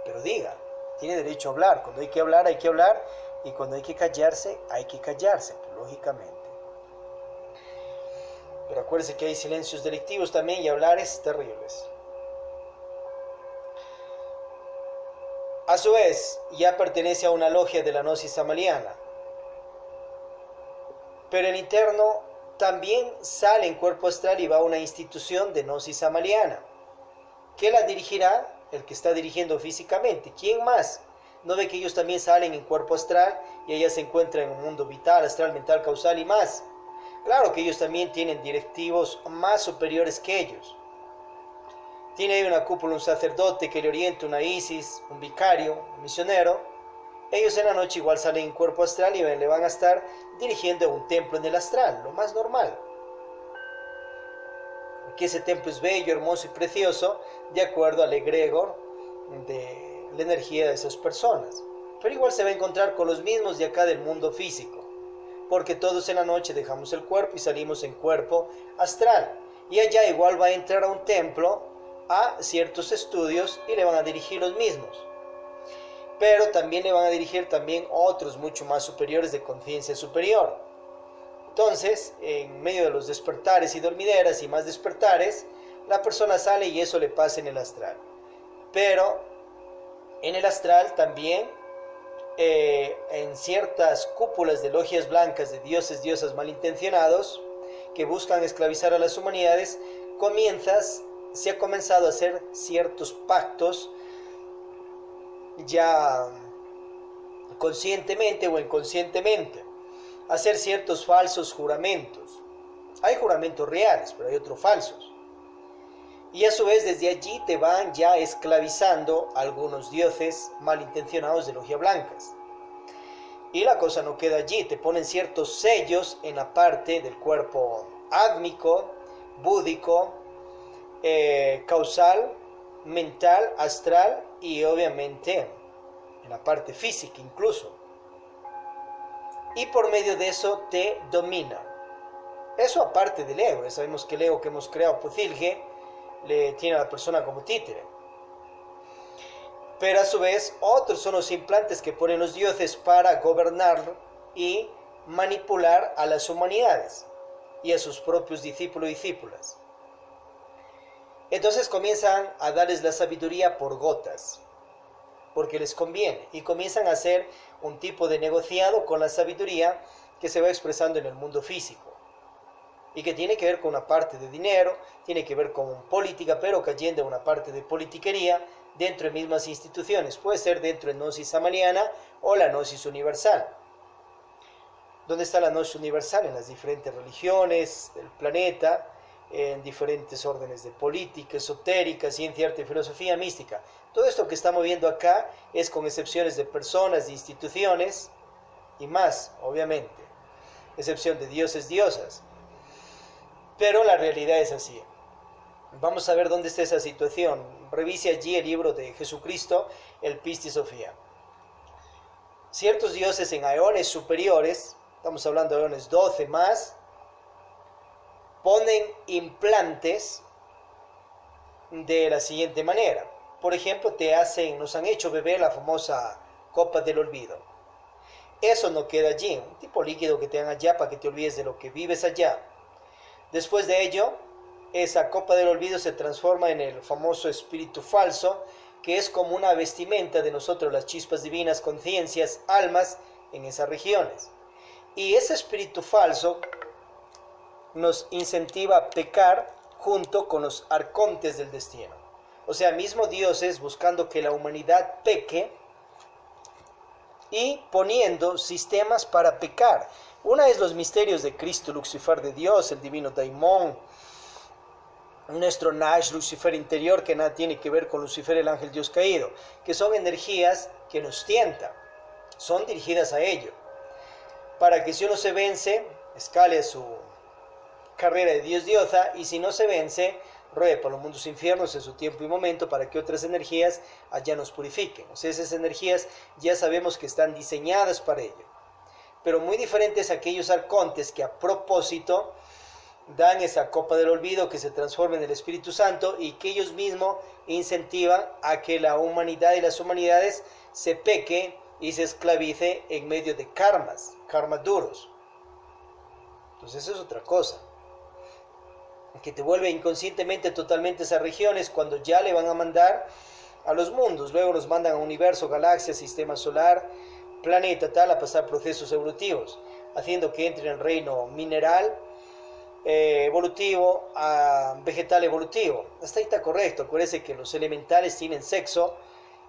[SPEAKER 1] Pero diga, tiene derecho a hablar. Cuando hay que hablar, hay que hablar. Y cuando hay que callarse, pues, lógicamente. Pero acuérdese que hay silencios delictivos también y hablares terribles. A su vez, ya pertenece a una logia de la gnosis samaliana. Pero el interno también sale en cuerpo astral y va a una institución de gnosis samaliana. ¿Qué la dirigirá? El que está dirigiendo físicamente. ¿Quién más? ¿No ve que ellos también salen en cuerpo astral y ella se encuentra en un mundo vital, astral, mental, causal y más? Claro que ellos también tienen directivos más superiores que ellos. Tiene ahí una cúpula, un sacerdote que le orienta, una Isis, un vicario, un misionero. Ellos en la noche igual salen en cuerpo astral y le van a estar dirigiendo a un templo en el astral, lo más normal. Que ese templo es bello, hermoso y precioso, de acuerdo al egregor de la energía de esas personas. Pero igual se va a encontrar con los mismos de acá del mundo físico, porque todos en la noche dejamos el cuerpo y salimos en cuerpo astral. Y allá igual va a entrar a un templo a ciertos estudios y le van a dirigir los mismos. Pero también le van a dirigir también otros mucho más superiores de conciencia superior. Entonces, en medio de los despertares y dormideras y más despertares, la persona sale y eso le pasa en el astral. Pero en el astral también, en ciertas cúpulas de logias blancas de dioses, diosas malintencionados, que buscan esclavizar a las humanidades, se ha comenzado a hacer ciertos pactos, ya conscientemente o inconscientemente, hacer ciertos falsos juramentos. Hay juramentos reales, pero hay otros falsos. Y a su vez desde allí te van ya esclavizando algunos dioses malintencionados de logia blancas. Y la cosa no queda allí, te ponen ciertos sellos en la parte del cuerpo átmico, búdico, causal, mental, astral y obviamente en la parte física incluso. Y por medio de eso te domina. Eso aparte del ego, ya sabemos que el ego que hemos creado, Puthilge, le tiene a la persona como títere. Pero a su vez, otros son los implantes que ponen los dioses para gobernar y manipular a las humanidades y a sus propios discípulos y discípulas. Entonces comienzan a darles la sabiduría por gotas, porque les conviene, y comienzan a hacer un tipo de negociado con la sabiduría que se va expresando en el mundo físico, y que tiene que ver con una parte de dinero, tiene que ver con política, pero cayendo en una parte de politiquería dentro de mismas instituciones. Puede ser dentro de Gnosis Samaniana o la Gnosis Universal. ¿Dónde está la Gnosis Universal? En las diferentes religiones del planeta, en diferentes órdenes de política, esotérica, ciencia, arte y filosofía mística. Todo esto que estamos viendo acá es con excepciones de personas, de instituciones y más, obviamente, excepción de dioses, diosas. Pero la realidad es así. Vamos a ver dónde está esa situación. Revise allí el libro de Jesucristo, el Pistis Sofía. Ciertos dioses en eones superiores, estamos hablando de eones 12 más, ponen implantes de la siguiente manera. Por ejemplo, nos han hecho beber la famosa copa del olvido. Eso no queda allí, un tipo líquido que te dan allá para que te olvides de lo que vives allá. Después de ello, esa copa del olvido se transforma en el famoso espíritu falso, que es como una vestimenta de nosotros, las chispas divinas, conciencias, almas, en esas regiones. Y ese espíritu falso nos incentiva a pecar junto con los arcontes del destino. O sea, mismo dioses buscando que la humanidad peque y poniendo sistemas para pecar. Una es los misterios de Cristo, Lucifer de Dios, el divino Daimón, nuestro Nash, Lucifer interior, que nada tiene que ver con Lucifer, el ángel Dios caído, que son energías que nos tientan, son dirigidas a ello, para que si uno se vence, escale su carrera de Dios diosa, y si no se vence, ruede por los mundos infiernos en su tiempo y momento para que otras energías allá nos purifiquen. O sea, esas energías ya sabemos que están diseñadas para ello. Pero muy diferentes a aquellos arcontes que a propósito dan esa copa del olvido que se transforma en el Espíritu Santo y que ellos mismos incentivan a que la humanidad y las humanidades se peque y se esclavice en medio de karmas duros. Entonces eso es otra cosa, que te vuelve inconscientemente totalmente esas regiones cuando ya le van a mandar a los mundos, luego los mandan a universo, galaxia, sistema solar, planeta tal, a pasar procesos evolutivos, haciendo que entre en el reino mineral evolutivo a vegetal evolutivo. Hasta ahí está correcto. Acuérdense que los elementales tienen sexo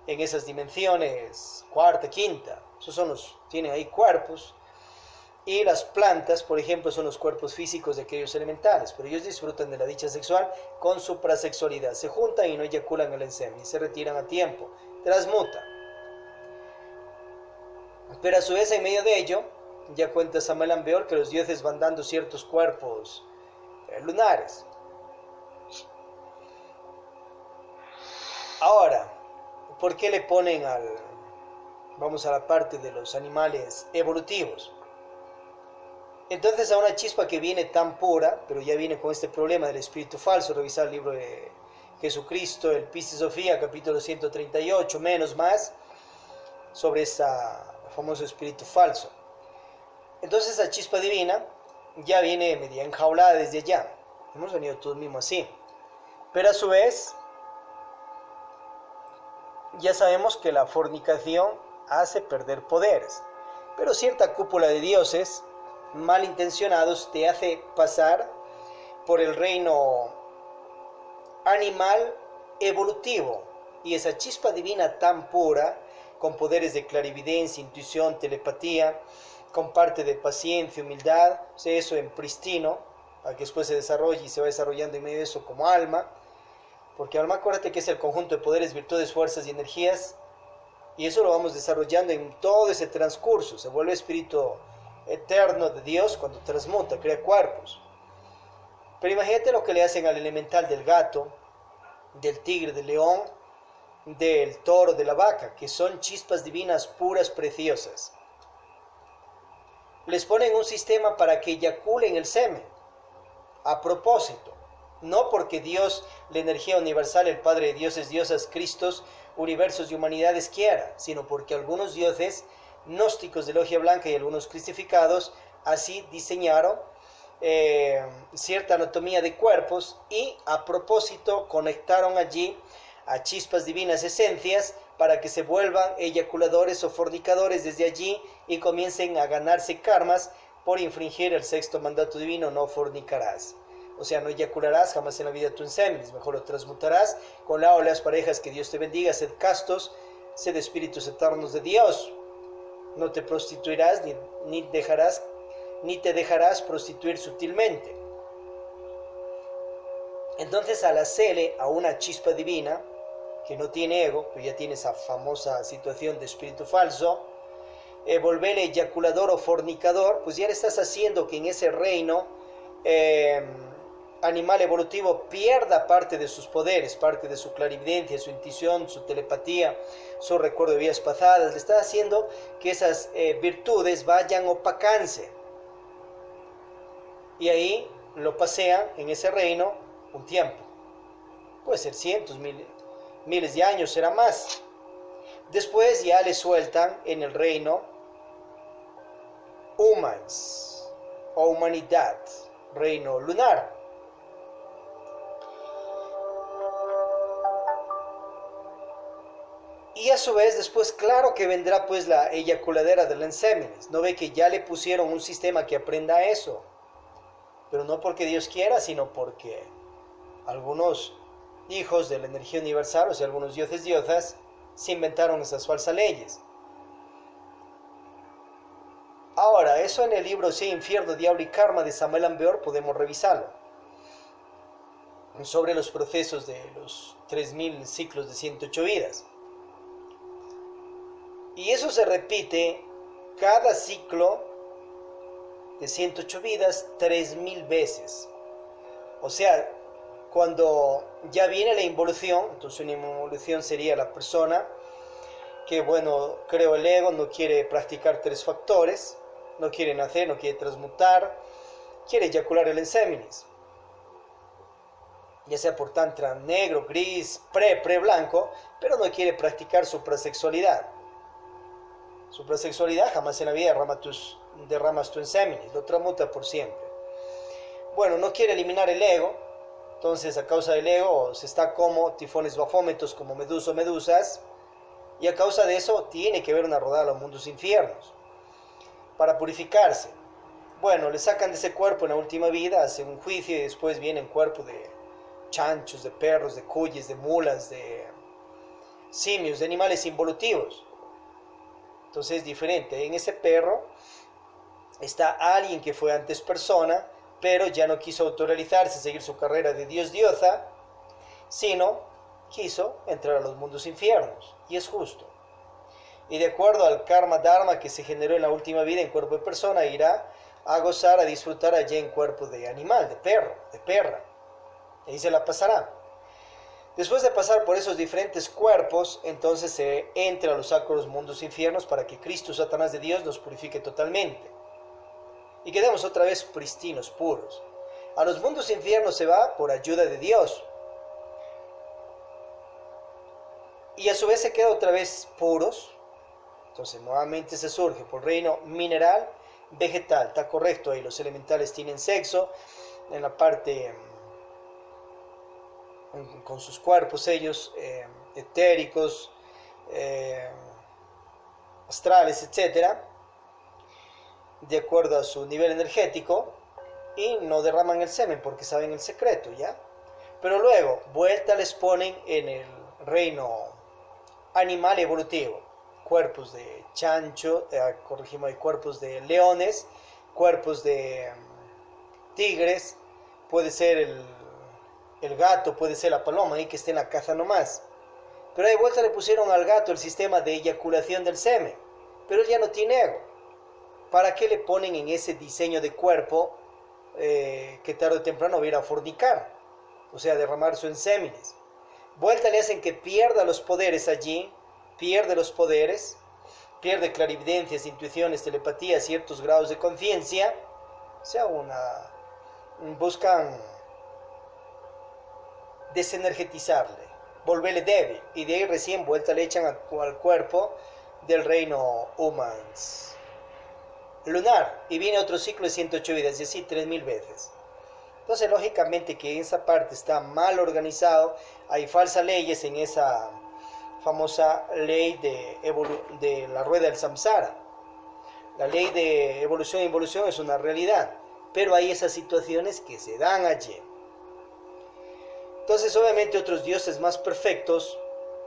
[SPEAKER 1] en esas dimensiones, cuarta, quinta. Tienen ahí cuerpos. Y las plantas, por ejemplo, son los cuerpos físicos de aquellos elementales, pero ellos disfrutan de la dicha sexual con suprasexualidad. Se juntan y no eyaculan el semen, y se retiran a tiempo, transmutan. Pero a su vez, en medio de ello, ya cuenta Samael Aun Weor que los dioses van dando ciertos cuerpos lunares. Ahora, ¿por qué le ponen vamos a la parte de los animales evolutivos? Entonces a una chispa que viene tan pura, pero ya viene con este problema del espíritu falso, revisar el libro de Jesucristo, el Pistis Sofía, capítulo 138, menos más, sobre ese famoso espíritu falso. Entonces esa chispa divina ya viene media enjaulada desde allá. Hemos venido todos mismos así. Pero a su vez, ya sabemos que la fornicación hace perder poderes. Pero cierta cúpula de dioses malintencionados te hace pasar por el reino animal evolutivo. Y esa chispa divina tan pura, con poderes de clarividencia, intuición, telepatía, con parte de paciencia, humildad, o sea, eso en pristino, para que después se desarrolle y se va desarrollando en medio de eso como alma, porque alma, acuérdate que es el conjunto de poderes, virtudes, fuerzas y energías, y eso lo vamos desarrollando en todo ese transcurso, se vuelve espíritu eterno de Dios cuando transmuta, crea cuerpos. Pero imagínate lo que le hacen al elemental del gato, del tigre, del león, del toro, de la vaca, que son chispas divinas puras, preciosas. Les ponen un sistema para que eyaculen el semen, a propósito, no porque Dios, la energía universal, el Padre de dioses, diosas, Cristos, universos y humanidades quiera, sino porque algunos dioses gnósticos de logia blanca y algunos cristificados así diseñaron cierta anatomía de cuerpos y a propósito conectaron allí a chispas divinas esencias para que se vuelvan eyaculadores o fornicadores desde allí y comiencen a ganarse karmas por infringir el sexto mandato divino: no fornicarás. O sea, no eyacularás jamás en la vida tu inseminis, mejor lo transmutarás con la o las parejas. Que Dios te bendiga, sed castos, sed espíritus eternos de Dios. No te prostituirás ni te dejarás prostituir sutilmente. Entonces, al hacerle a una chispa divina que no tiene ego, pero ya tiene esa famosa situación de espíritu falso, volverle eyaculador o fornicador, pues ya le estás haciendo que en ese reino animal evolutivo pierda parte de sus poderes, parte de su clarividencia, su intuición, su telepatía, su recuerdo de vidas pasadas. Le estás haciendo que esas virtudes vayan opacándose. Y ahí lo pasean en ese reino un tiempo. Puede ser cientos, miles de años, será más. Después ya le sueltan en el reino humans o humanidad, reino lunar. Y a su vez después, claro que vendrá pues la eyaculadera de los inseminis. No ve que ya le pusieron un sistema que aprenda eso. Pero no porque Dios quiera, sino porque algunos hijos de la energía universal, o sea, algunos dioses, diosas, se inventaron esas falsas leyes. Ahora, eso en el libro Sí, Infierno, Diablo y Karma de Samael Aun Weor podemos revisarlo. Sobre los procesos de los 3000 ciclos de 108 vidas. Y eso se repite cada ciclo de 108 vidas 3000 veces. O sea, cuando ya viene la involución, entonces una involución sería la persona que, bueno, creó el ego, no quiere practicar 3 factores, no quiere nacer, no quiere transmutar, quiere eyacular el inseminis. Ya sea por tantra negro, gris, pre-blanco, pero no quiere practicar suprasexualidad. Suprasexualidad, jamás en la vida derramas tu inseminis, lo transmuta por siempre. Bueno, no quiere eliminar el ego, entonces a causa del ego se está como tifones bafómetos, como medusas, y a causa de eso tiene que ver una rodada a los mundos infiernos para purificarse. Bueno, le sacan de ese cuerpo en la última vida, hacen un juicio y después viene en cuerpo de chanchos, de perros, de cuyes, de mulas, de simios, de animales involutivos. Entonces es diferente. En ese perro está alguien que fue antes persona, pero ya no quiso autorrealizarse, seguir su carrera de dios-diosa, sino quiso entrar a los mundos infiernos. Y es justo. Y de acuerdo al karma dharma que se generó en la última vida en cuerpo de persona, irá a gozar, a disfrutar allí en cuerpo de animal, de perro, de perra. Y ahí se la pasará. Después de pasar por esos diferentes cuerpos, entonces se entra a los sacros mundos infiernos para que Cristo, Satanás de Dios, nos purifique totalmente. y quedemos otra vez pristinos, puros. A los mundos infiernos se va por ayuda de Dios. Y a su vez se queda otra vez puros. Entonces nuevamente se surge por reino mineral, vegetal. Está correcto ahí, los elementales tienen sexo en la parte con sus cuerpos ellos etéricos, astrales, etcétera, de acuerdo a su nivel energético, y no derraman el semen porque saben el secreto, ¿ya? Pero luego, vuelta les ponen en el reino animal evolutivo, cuerpos de chancho, corregimos, cuerpos de leones, cuerpos de tigres, puede ser el gato, puede ser la paloma, ahí que esté en la caza nomás. Pero de vuelta le pusieron al gato el sistema de eyaculación del semen, pero él ya no tiene ego. ¿Para qué le ponen en ese diseño de cuerpo que tarde o temprano va a ir a fornicar? O sea, derramar sus ensémenes. Vuelta le hacen que pierda los poderes allí, pierde los poderes, pierde clarividencias, intuiciones, telepatía, ciertos grados de conciencia. O sea, buscan desenergetizarle, volverle débil, y de ahí recién vuelta le echan al cuerpo del reino humans lunar, y viene otro ciclo de 108 vidas, y así 3000 veces. Entonces lógicamente que esa parte está mal organizado, hay falsas leyes en esa famosa ley de la rueda del samsara. La ley de evolución e involución es una realidad, pero hay esas situaciones que se dan allí. Entonces obviamente otros dioses más perfectos,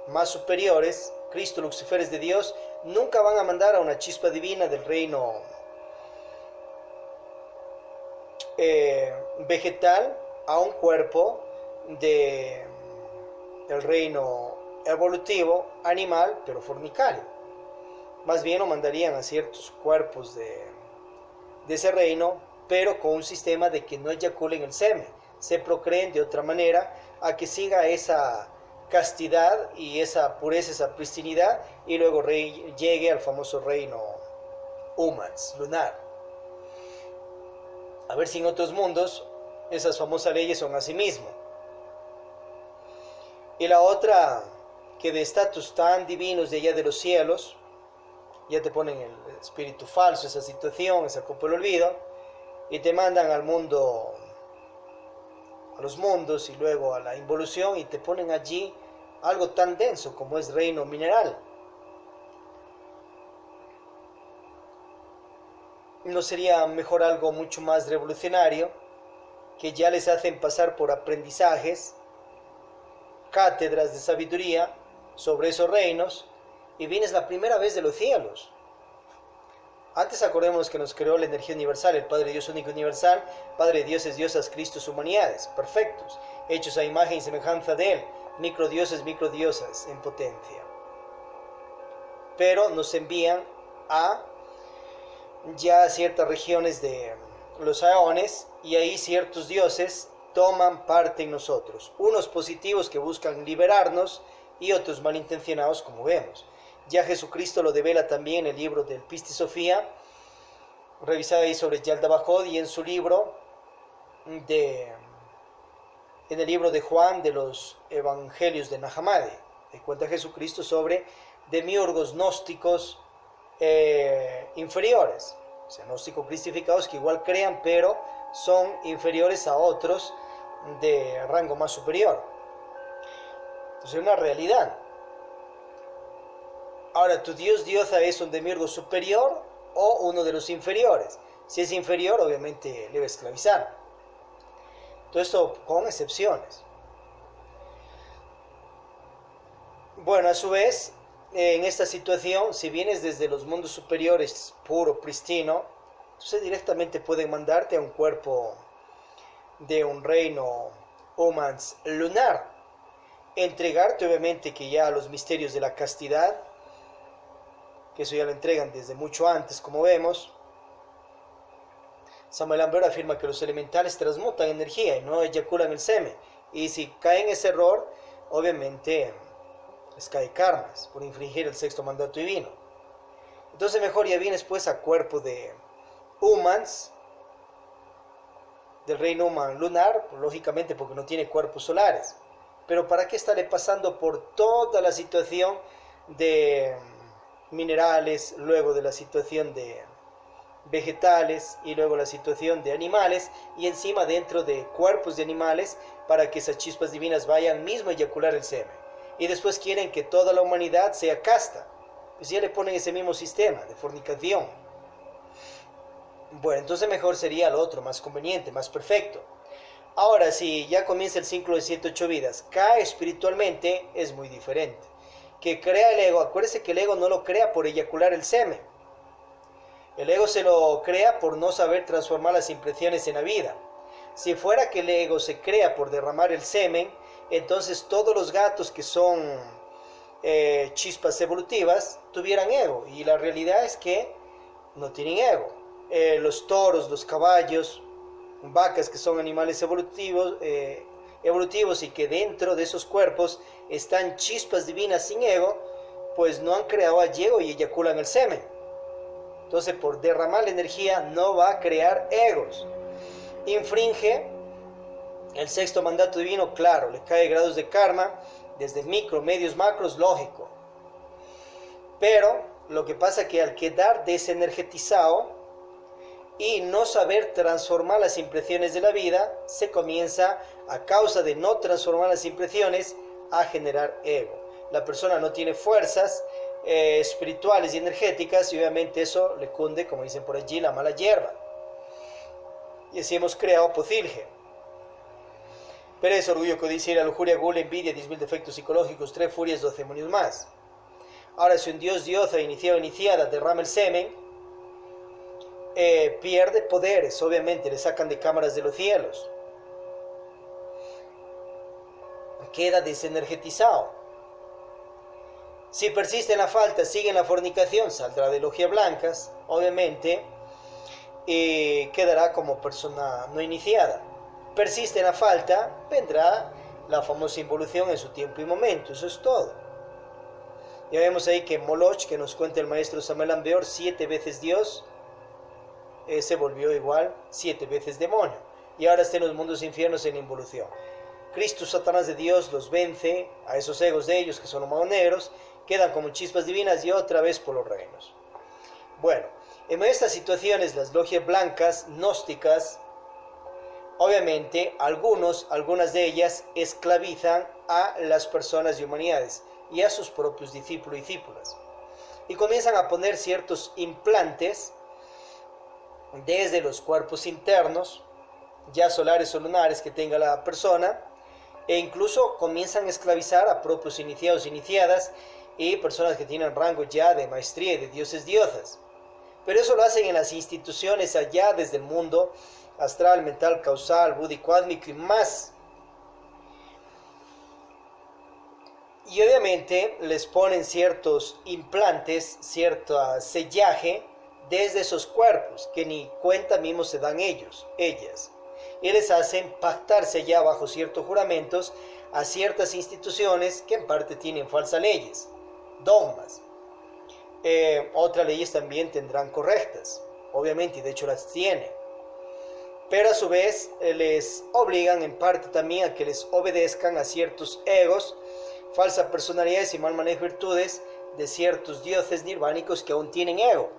[SPEAKER 1] más superiores, Cristo, Lucifer es de Dios, nunca van a mandar a una chispa divina del reino vegetal a un cuerpo del reino evolutivo animal, pero fornicario. Más bien lo mandarían a ciertos cuerpos de ese reino, pero con un sistema de que no eyaculen el semen, se procreen de otra manera, a que siga esa castidad y esa pureza, esa pristinidad, y luego llegue al famoso reino humans, lunar. A ver si en otros mundos esas famosas leyes son así mismo. Y la otra, que de estatus tan divinos de allá de los cielos, ya te ponen el espíritu falso, esa situación, esa copa del olvido, y te mandan al mundo, a los mundos y luego a la involución, y te ponen allí algo tan denso como es reino mineral. ¿No sería mejor algo mucho más revolucionario, que ya les hacen pasar por aprendizajes, cátedras de sabiduría sobre esos reinos, y vienes la primera vez de los cielos? Antes acordémonos que nos creó la energía universal, el Padre Dios único universal, Padre Dioses, Diosas, Cristos, humanidades, perfectos, hechos a imagen y semejanza de Él, microdioses, microdiosas en potencia. Pero nos envían a ya ciertas regiones de los aeones, y ahí ciertos dioses toman parte en nosotros, unos positivos que buscan liberarnos y otros malintencionados, como vemos. Ya Jesucristo lo devela también en el libro del Pistis Sofía, revisada ahí sobre Yalda Bajod, y en su libro en el libro de Juan de los Evangelios de Nahamadi, que cuenta Jesucristo sobre demiurgos gnósticos inferiores, o sea, gnósticos cristificados que igual crean, pero son inferiores a otros de rango más superior. Entonces es una realidad. Ahora, ¿tu Dios diosa es un demiurgo superior o uno de los inferiores? Si es inferior, obviamente le va a esclavizar. Todo esto con excepciones. Bueno, a su vez, en esta situación, si vienes desde los mundos superiores puro, pristino, entonces directamente pueden mandarte a un cuerpo de un reino humans lunar, entregarte obviamente que ya los misterios de la castidad, que eso ya lo entregan desde mucho antes, como vemos. Samuel Amber afirma que los elementales transmutan energía y no eyaculan el semen, y si caen en ese error, obviamente les cae karmas por infringir el sexto mandato divino. Entonces mejor ya vienes pues a cuerpo de humans del reino lunar, lógicamente porque no tiene cuerpos solares. Pero ¿para qué estarle pasando por toda la situación de minerales, luego de la situación de vegetales y luego la situación de animales y encima dentro de cuerpos de animales para que esas chispas divinas vayan mismo a eyacular el semen? Y después quieren que toda la humanidad sea casta. Pues ya le ponen ese mismo sistema de fornicación. Bueno, entonces mejor sería el otro, más conveniente, más perfecto. Ahora, si ya comienza el ciclo de 7-8 vidas, cae espiritualmente, es muy diferente. Que crea el ego, acuérdese que el ego no lo crea por eyacular el semen. El ego se lo crea por no saber transformar las impresiones en la vida. Si fuera que el ego se crea por derramar el semen, entonces todos los gatos que son chispas evolutivas tuvieran ego. Y la realidad es que no tienen ego. Los toros, los caballos, vacas que son animales evolutivos y que dentro de esos cuerpos están chispas divinas sin ego, pues no han creado al ego y eyaculan el semen. Entonces por derramar la energía no va a crear egos. Infringe el sexto mandato divino, claro, le cae grados de karma, desde micro, medios, macros, lógico. Pero lo que pasa es que al quedar desenergetizado y no saber transformar las impresiones de la vida, se comienza, a causa de no transformar las impresiones, a generar ego. La persona no tiene fuerzas espirituales y energéticas y obviamente eso le cunde, como dicen por allí, la mala hierba. Y así hemos creado Pothilge. Pereza, orgullo, codicia, la lujuria, gula, envidia, 10.000 defectos psicológicos, 3 furias, 12 demonios más. Ahora, si un dios, diosa, iniciado, iniciada, derrama el semen, pierde poderes, obviamente, le sacan de cámaras de los cielos. Queda desenergetizado. Si persiste en la falta, sigue en la fornicación, saldrá de logia blancas, obviamente, y quedará como persona no iniciada. Persiste en la falta, vendrá la famosa involución en su tiempo y momento, eso es todo. Ya vemos ahí que Moloch, que nos cuenta el maestro Samuel Ambeor, 7 veces Dios, se volvió igual 7 veces demonio. Y ahora está en los mundos infiernos en involución. Cristo, Satanás de Dios, los vence a esos egos de ellos que son los negros, quedan como chispas divinas y otra vez por los reinos. Bueno, en estas situaciones las logias blancas, gnósticas, obviamente algunas de ellas esclavizan a las personas y humanidades y a sus propios discípulos y discípulas. Y comienzan a poner ciertos implantes desde los cuerpos internos, ya solares o lunares que tenga la persona, e incluso comienzan a esclavizar a propios iniciados, iniciadas y personas que tienen rango ya de maestría y de dioses, diosas. Pero eso lo hacen en las instituciones allá desde el mundo astral, mental, causal, búdico, átmico y más. Y obviamente les ponen ciertos implantes, cierto sellaje desde esos cuerpos que ni cuenta mismo se dan ellos, ellas. Y les hacen pactarse ya bajo ciertos juramentos a ciertas instituciones que en parte tienen falsas leyes, dogmas. Otras leyes también tendrán correctas, obviamente, y de hecho las tienen. Pero a su vez les obligan en parte también a que les obedezcan a ciertos egos, falsas personalidades y mal manejo de virtudes de ciertos dioses nirvánicos que aún tienen ego.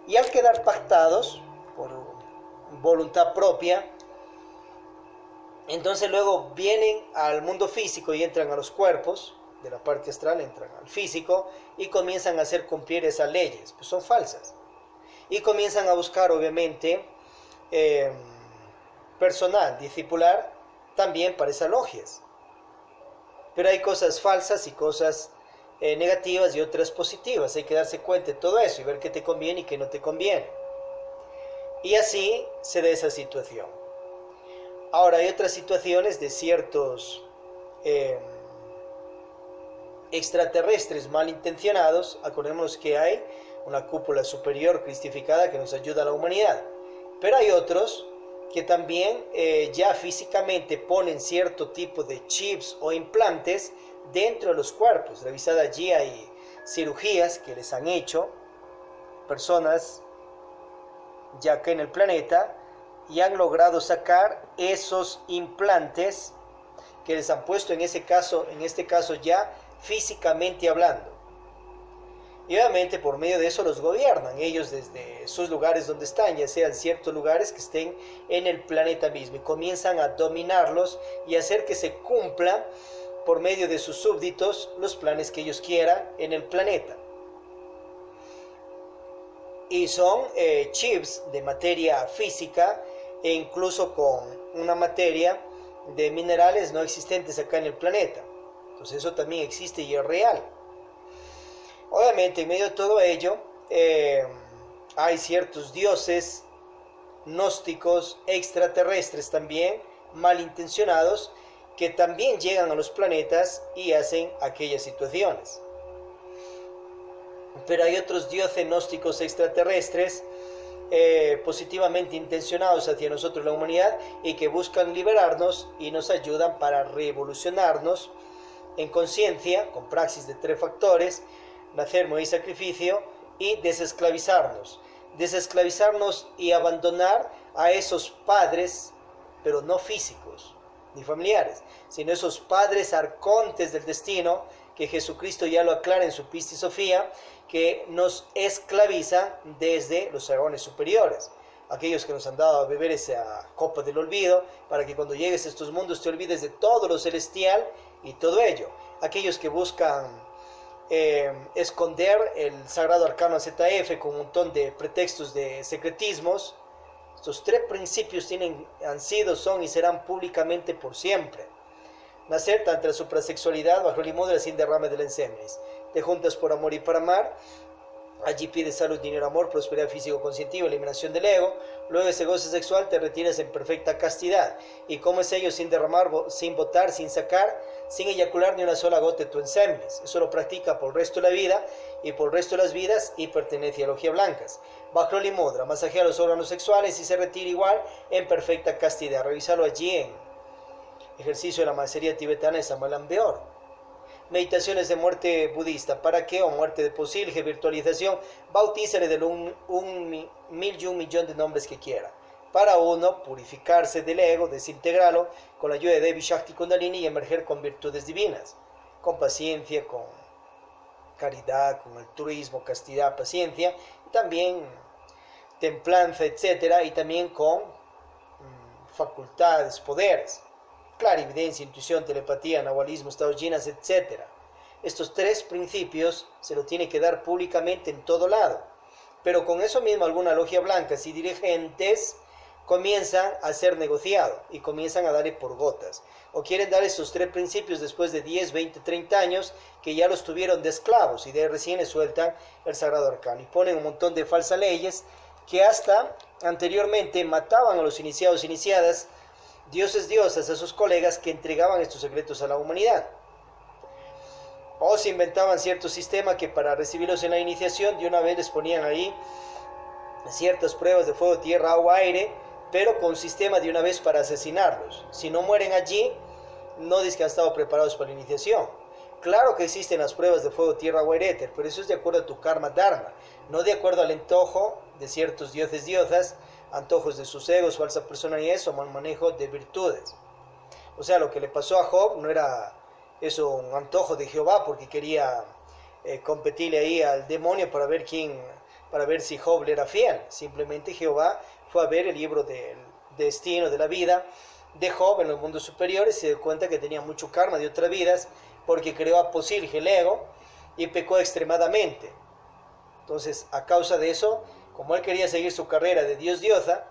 [SPEAKER 1] Y al quedar pactados por voluntad propia, entonces luego vienen al mundo físico y entran a los cuerpos de la parte astral, entran al físico y comienzan a hacer cumplir esas leyes, pues son falsas. Y comienzan a buscar obviamente personal, discipular, también para esas logias. Pero hay cosas falsas y cosas negativas y otras positivas. Hay que darse cuenta de todo eso y ver qué te conviene y qué no te conviene. Y así se da esa situación. Ahora hay otras situaciones de ciertos extraterrestres malintencionados. Acordémonos que hay una cúpula superior cristificada que nos ayuda a la humanidad. Pero hay otros que también ya físicamente ponen cierto tipo de chips o implantes dentro de los cuerpos. Revisad allí, hay cirugías que les han hecho personas ya que en el planeta y han logrado sacar esos implantes que les han puesto en este caso ya físicamente hablando. Y obviamente por medio de eso los gobiernan ellos desde sus lugares donde están, ya sean ciertos lugares que estén en el planeta mismo, y comienzan a dominarlos y hacer que se cumplan por medio de sus súbditos los planes que ellos quieran en el planeta. Y son chips de materia física e incluso con una materia de minerales no existentes acá en el planeta. Entonces eso también existe y es real. Obviamente en medio de todo ello hay ciertos dioses gnósticos extraterrestres también malintencionados que también llegan a los planetas y hacen aquellas situaciones. Pero hay otros dioses gnósticos extraterrestres positivamente intencionados hacia nosotros la humanidad y que buscan liberarnos y nos ayudan para revolucionarnos en conciencia con praxis de 3 factores: nacer, morir, sacrificio, y desesclavizarnos y abandonar a esos padres, pero no físicos ni familiares, sino esos padres arcontes del destino que Jesucristo ya lo aclara en su Pistis Sofía, que nos esclavizan desde los eones superiores, aquellos que nos han dado a beber esa copa del olvido, para que cuando llegues a estos mundos te olvides de todo lo celestial y todo ello, aquellos que buscan esconder el sagrado arcano ZF con un montón de pretextos de secretismos. Estos 3 principios han sido, son y serán públicamente por siempre: nacer, tantra, suprasexualidad, bajo el limón sin derrame del ensemis. Te juntas por amor y para amar. Allí pides salud, dinero, amor, prosperidad físico-conscientiva, eliminación del ego. Luego de ese goce sexual te retiras en perfecta castidad. ¿Y cómo es ello? Sin derramar, sin botar, sin sacar, sin eyacular ni una sola gota de tu ensemis. Eso lo practica por el resto de la vida y por el resto de las vidas, y pertenece a logia blancas. Bajo el mudra, masajea los órganos sexuales y se retira igual en perfecta castidad. Revísalo allí en Ejercicio de la Maestría Tibetana de Samael Beor. Meditaciones de muerte budista. ¿Para qué? O muerte de posilge, virtualización. Bautízale de un millón de nombres que quiera. Para uno, purificarse del ego, desintegrarlo con la ayuda de Devi Shakti Kundalini y emerger con virtudes divinas. Con paciencia, con caridad, con altruismo, castidad, paciencia. Y también templanza, etc. Y también con facultades, poderes. Clarividencia, intuición, telepatía, nahualismo, estados jinas, etc. Estos 3 principios se lo tiene que dar públicamente en todo lado. Pero con eso mismo alguna logia blanca y dirigentes comienzan a ser negociado y comienzan a darle por gotas. O quieren dar esos 3 principios después de 10, 20, 30 años que ya los tuvieron de esclavos y de recién les sueltan el sagrado arcano. Y ponen un montón de falsas leyes que hasta anteriormente mataban a los iniciados e iniciadas, dioses, diosas, a sus colegas que entregaban estos secretos a la humanidad. O se inventaban cierto sistema que para recibirlos en la iniciación de una vez les ponían ahí ciertas pruebas de fuego, tierra, agua, aire, pero con sistema de una vez para asesinarlos. Si no mueren allí, no dicen que han estado preparados para la iniciación. Claro que existen las pruebas de fuego, tierra, agua, aire, éter, pero eso es de acuerdo a tu karma dharma, no de acuerdo al antojo de ciertos dioses, diosas, antojos de sus egos, falsa personalidad o mal manejo de virtudes. O sea, lo que le pasó a Job no era eso un antojo de Jehová porque quería competirle ahí al demonio para ver si Job le era fiel. Simplemente Jehová fue a ver el libro del destino de la vida de Job en los mundos superiores y se dio cuenta que tenía mucho karma de otras vidas porque creó a Posilge el ego y pecó extremadamente. Entonces, a causa de eso, como él quería seguir su carrera de Dios-Diosa,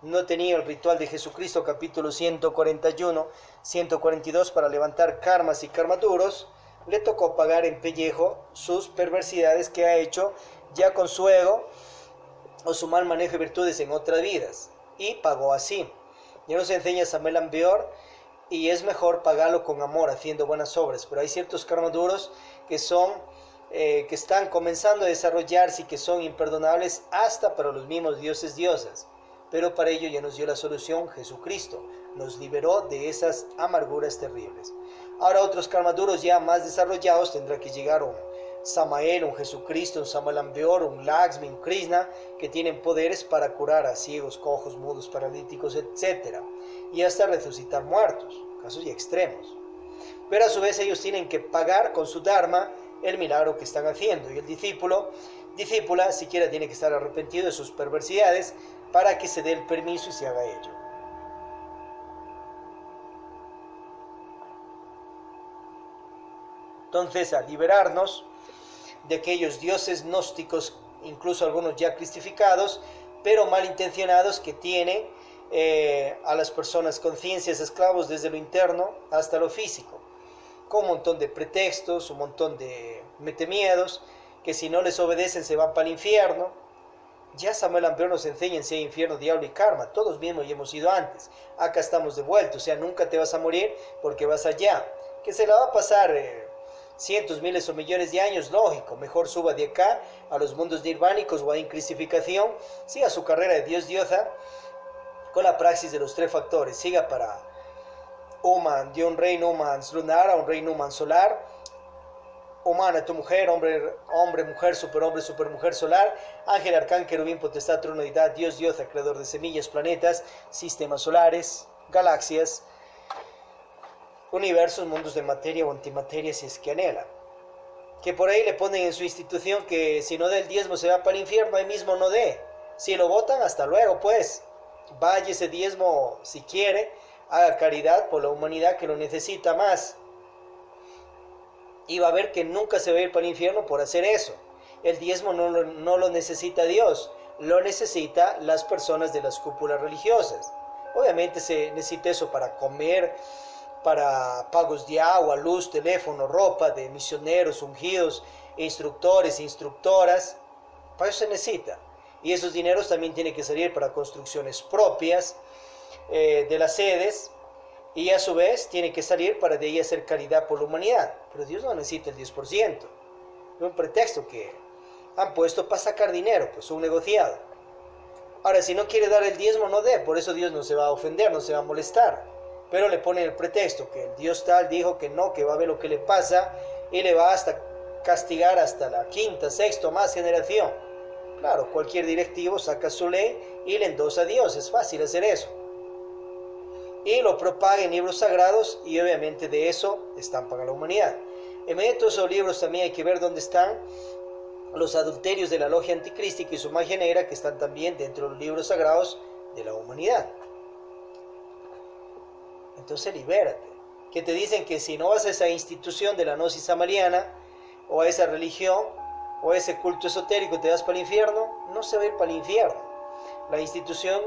[SPEAKER 1] no tenía el ritual de Jesucristo, capítulo 141, 142, para levantar karmas y karmaduros, le tocó pagar en pellejo sus perversidades que ha hecho ya con su ego o su mal manejo de virtudes en otras vidas. Y pagó así. Ya nos enseña Samael Beor, y es mejor pagarlo con amor, haciendo buenas obras. Pero hay ciertos karmaduros que están comenzando a desarrollarse y que son imperdonables hasta para los mismos dioses, diosas. Pero para ello ya nos dio la solución Jesucristo, nos liberó de esas amarguras terribles. Ahora otros karmaduros ya más desarrollados tendrá que llegar Samael, un Jesucristo, un Samalambeor, un Lakshmi, un Krishna, que tienen poderes para curar a ciegos, cojos, mudos, paralíticos, etc. Y hasta resucitar muertos, casos ya extremos. Pero a su vez ellos tienen que pagar con su dharma el milagro que están haciendo. Y el discípula siquiera tiene que estar arrepentido de sus perversidades para que se dé el permiso y se haga ello. Entonces, al liberarnos de aquellos dioses gnósticos, incluso algunos ya cristificados, pero malintencionados, que tienen a las personas conciencias esclavos desde lo interno hasta lo físico, con un montón de pretextos, un montón de metemiedos, que si no les obedecen se van para el infierno. Ya Samuel Ampeor nos enseña en sí infierno, diablo y karma. Todos mismos ya hemos ido antes. Acá estamos de vuelta. O sea, nunca te vas a morir porque vas allá. Que se la va a pasar cientos, miles o millones de años, lógico. Mejor suba de acá a los mundos nirvánicos o a incristificación. Siga su carrera de Dios diosa con la praxis de los tres factores. Siga para Human, de un reino human lunar a un reino human solar. Humana, tu mujer, hombre, mujer, supermujer solar, ángel, arcángel, querubín, potestad, trono, deidad, Dios, diosa, creador de semillas, planetas, sistemas solares, galaxias, universos, mundos de materia o antimateria, si es que anhela. Que por ahí le ponen en su institución que si no da el diezmo se va para el infierno, ahí mismo no dé. Si lo votan, hasta luego, pues. Vaya ese diezmo si quiere, haga caridad por la humanidad que lo necesita más. Y va a ver que nunca se va a ir para el infierno por hacer eso. El diezmo no lo necesita Dios, lo necesita las personas de las cúpulas religiosas. Obviamente se necesita eso para comer, para pagos de agua, luz, teléfono, ropa, de misioneros, ungidos, instructores, instructoras. Para eso se necesita. Y esos dineros también tienen que salir para construcciones propias de las sedes. Y a su vez tiene que salir para de ahí hacer caridad por la humanidad. Pero Dios no necesita el 10%. Es un pretexto que han puesto para sacar dinero, pues un negociado. Ahora, si no quiere dar el diezmo, no dé. Por eso Dios no se va a ofender, no se va a molestar. Pero le ponen el pretexto que el Dios tal dijo que no, que va a ver lo que le pasa y le va hasta castigar hasta la quinta, sexta, más generación. Claro, cualquier directivo saca su ley y le endosa a Dios. Es fácil hacer eso. Y lo propaga en libros sagrados y obviamente de eso estampan a la humanidad. En medio de todos esos libros también hay que ver dónde están los adulterios de la logia anticrística y su magia negra, que están también dentro de los libros sagrados de la humanidad. Entonces libérate. Que te dicen que si no vas a esa institución de la gnosis samariana o a esa religión o a ese culto esotérico te vas para el infierno, no se va a ir para el infierno. La institución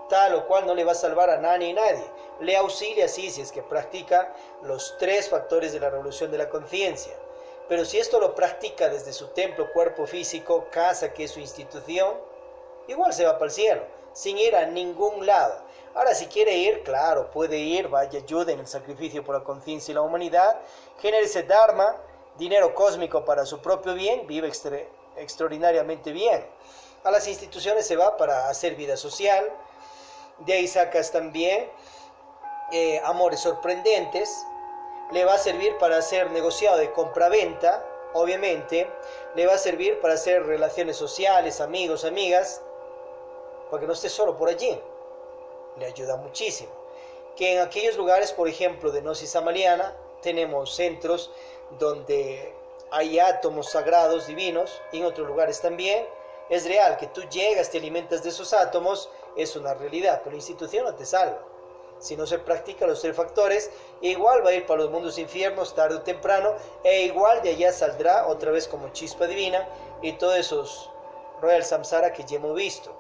[SPEAKER 1] tal o cual no le va a salvar a nadie y nadie. Le auxilia sí, si es que practica los tres factores de la revolución de la conciencia. Pero si esto lo practica desde su templo, cuerpo físico, casa, que es su institución, igual se va para el cielo, sin ir a ningún lado. Ahora, si quiere ir, claro, puede ir, vaya, ayude en el sacrificio por la conciencia y la humanidad, genere ese dharma, dinero cósmico para su propio bien, vive extraordinariamente bien. A las instituciones se va para hacer vida social. De ahí sacas también amores sorprendentes. Le va a servir para hacer negociado de compra-venta, obviamente. Le va a servir para hacer relaciones sociales, amigos, amigas, para que no esté solo por allí. Le ayuda muchísimo. Que en aquellos lugares, por ejemplo, de gnosis samariana, tenemos centros donde hay átomos sagrados divinos, y en otros lugares también. Es real que tú llegas, te alimentas de esos átomos, es una realidad, pero la institución no te salva. Si no se practican los tres factores, igual va a ir para los mundos infiernos tarde o temprano, e igual de allá saldrá otra vez como chispa divina y todos esos Royal Samsara que ya hemos visto.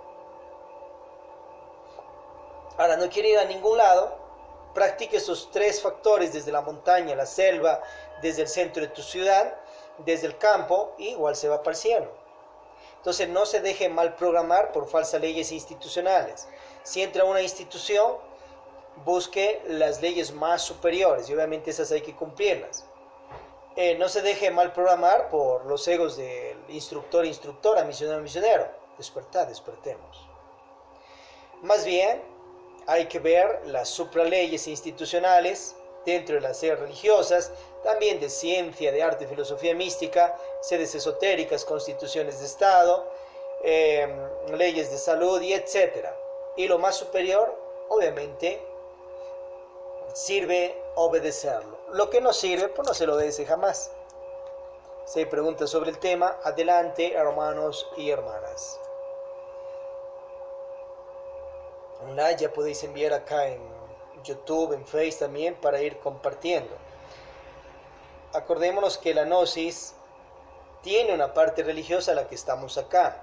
[SPEAKER 1] Ahora, no quiere ir a ningún lado, practique esos tres factores desde la montaña, la selva, desde el centro de tu ciudad, desde el campo, y igual se va para el cielo. Entonces no se deje mal programar por falsas leyes institucionales. Si entra a una institución, busque las leyes más superiores y obviamente esas hay que cumplirlas. No se deje mal programar por los egos del instructor, instructora, misionero, misionero. Despertemos. Más bien, hay que ver las supraleyes institucionales dentro de las sedes religiosas, también de ciencia, de arte, filosofía mística, sedes esotéricas, constituciones de Estado, leyes de salud y etc. Y lo más superior, obviamente, sirve obedecerlo. Lo que no sirve, pues no se lo obedece jamás. Si hay preguntas sobre el tema, adelante, hermanos y hermanas. Un like ya podéis enviar acá en YouTube, en Face también, para ir compartiendo. Acordémonos que la gnosis tiene una parte religiosa a la que estamos acá,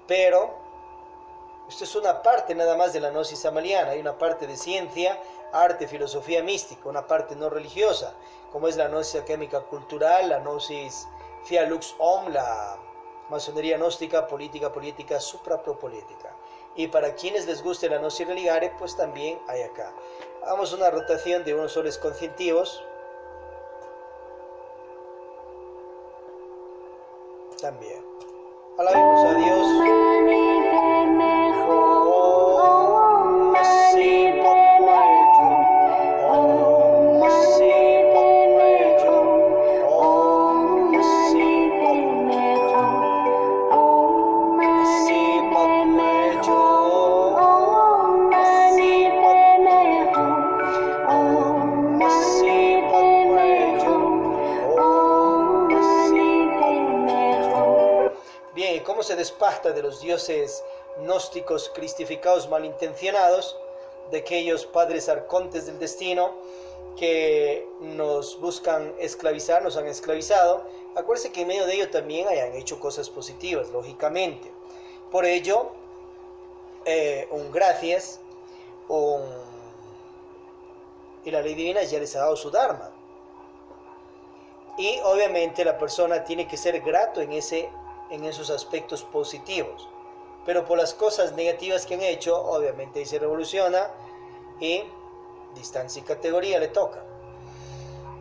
[SPEAKER 1] pero esto es una parte nada más de la gnosis amaliana. Hay una parte de ciencia, arte, filosofía mística, una parte no religiosa, como es la gnosis académica cultural, la gnosis fia lux om, la masonería gnóstica, política, suprapropolítica. Y para quienes les guste la gnosis religare, pues también hay acá. Hagamos una rotación de unos soles conscientivos. También. Alabemos a Dios. ¿Cómo se despacta de los dioses gnósticos cristificados malintencionados, de aquellos padres arcontes del destino que nos buscan esclavizar, nos han esclavizado? Acuérdense que en medio de ello también hayan hecho cosas positivas, lógicamente. Por ello, un gracias y la ley divina ya les ha dado su dharma. Y obviamente la persona tiene que ser grato en esos aspectos positivos, pero por las cosas negativas que han hecho, obviamente ahí se revoluciona y distancia y categoría le toca.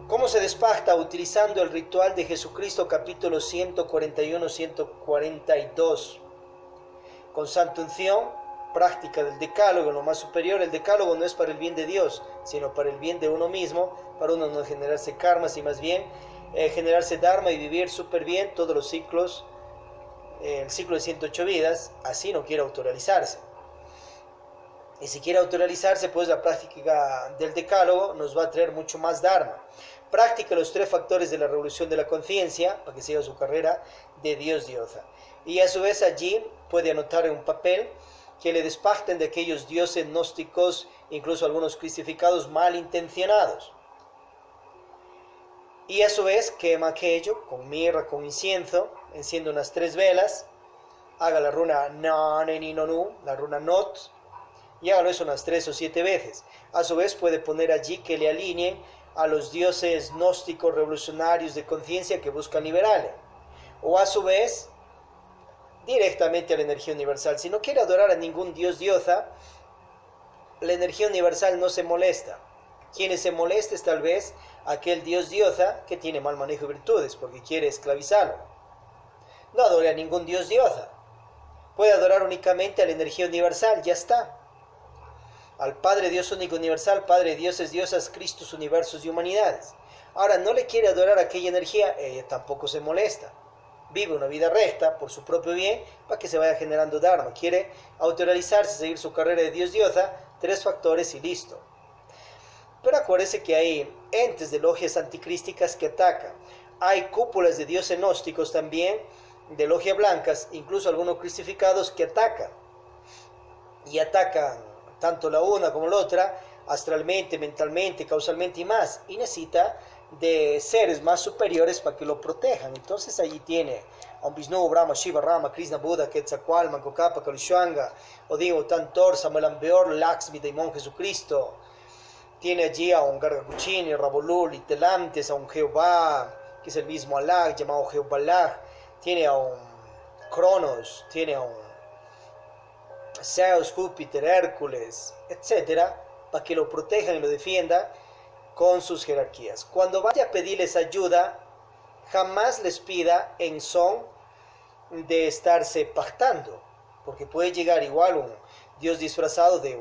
[SPEAKER 1] ¿Cómo se despacta? Utilizando el ritual de Jesucristo, capítulo 141-142, con santa unción, práctica del decálogo, lo más superior. El decálogo no es para el bien de Dios, sino para el bien de uno mismo, para uno no generarse karmas y más bien generarse dharma y vivir súper bien todos los ciclos, el ciclo de 108 vidas. Así no quiere autorrealizarse. Y si quiere autorrealizarse, pues la práctica del decálogo nos va a traer mucho más dharma. Practica los 3 factores de la revolución de la conciencia para que siga su carrera de Dios diosa. Y a su vez allí puede anotar en un papel que le despacten de aquellos dioses gnósticos, incluso algunos crucificados malintencionados. Y a su vez quema aquello con mirra, con incienso, enciende unas 3 velas, haga la runa Na-Ne-Ni-No-Nu, la runa Not, y hágalo eso unas 3 o 7 veces. A su vez puede poner allí que le alineen a los dioses gnósticos revolucionarios de conciencia que buscan liberarle. O a su vez, directamente a la energía universal. Si no quiere adorar a ningún dios diosa, la energía universal no se molesta. Quienes se molesta es tal vez aquel dios diosa que tiene mal manejo de virtudes, porque quiere esclavizarlo. No adore a ningún dios diosa. Puede adorar únicamente a la energía universal, ya está. Al Padre Dios único universal, Padre de dioses, diosas, Cristos, universos y humanidades. Ahora, no le quiere adorar a aquella energía, ella tampoco se molesta. Vive una vida recta por su propio bien para que se vaya generando dharma. Quiere autorrealizarse, seguir su carrera de dios diosa, 3 factores y listo. Pero acuérdense que hay entes de logias anticrísticas que atacan. Hay cúpulas de dioses gnósticos también, de logias blancas, incluso algunos crucificados que atacan. Y atacan tanto la una como la otra, astralmente, mentalmente, causalmente y más. Y necesita de seres más superiores para que lo protejan. Entonces allí tiene a un Vishnu, Brahma, Shiva, Rama, Krishna, Buda, Quetzalcoatl, Mancocapa, Kalishwanga, Odin, Tantor, Samuel Ambeor, Lakshmi, Daimon, Jesucristo. Tiene allí a un Gargacuchini, Rabolul, Itelantes, a un Jehová, que es el mismo Allah, llamado Jehová. Tiene a un Cronos, tiene a un Zeus, Júpiter, Hércules, etcétera, para que lo protejan y lo defiendan con sus jerarquías. Cuando vaya a pedirles ayuda, jamás les pida en son de estarse pactando, porque puede llegar igual un Dios disfrazado del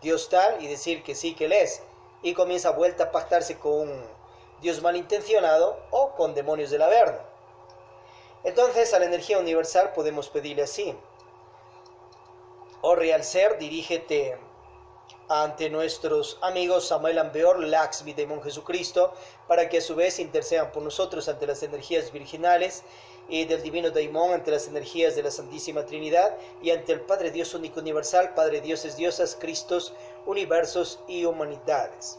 [SPEAKER 1] Dios tal y decir que sí, que él es, y comienza vuelta a pactarse con un Dios malintencionado o con demonios del Averno. Entonces a la energía universal podemos pedirle así: oh real ser, dirígete ante nuestros amigos Samael Aun Weor, Lakshmi, Demon Jesucristo, para que a su vez intercedan por nosotros ante las energías virginales y del divino Daimon, ante las energías de la Santísima Trinidad y ante el Padre Dios único universal, Padre Dioses, Diosas, Cristos, universos y humanidades.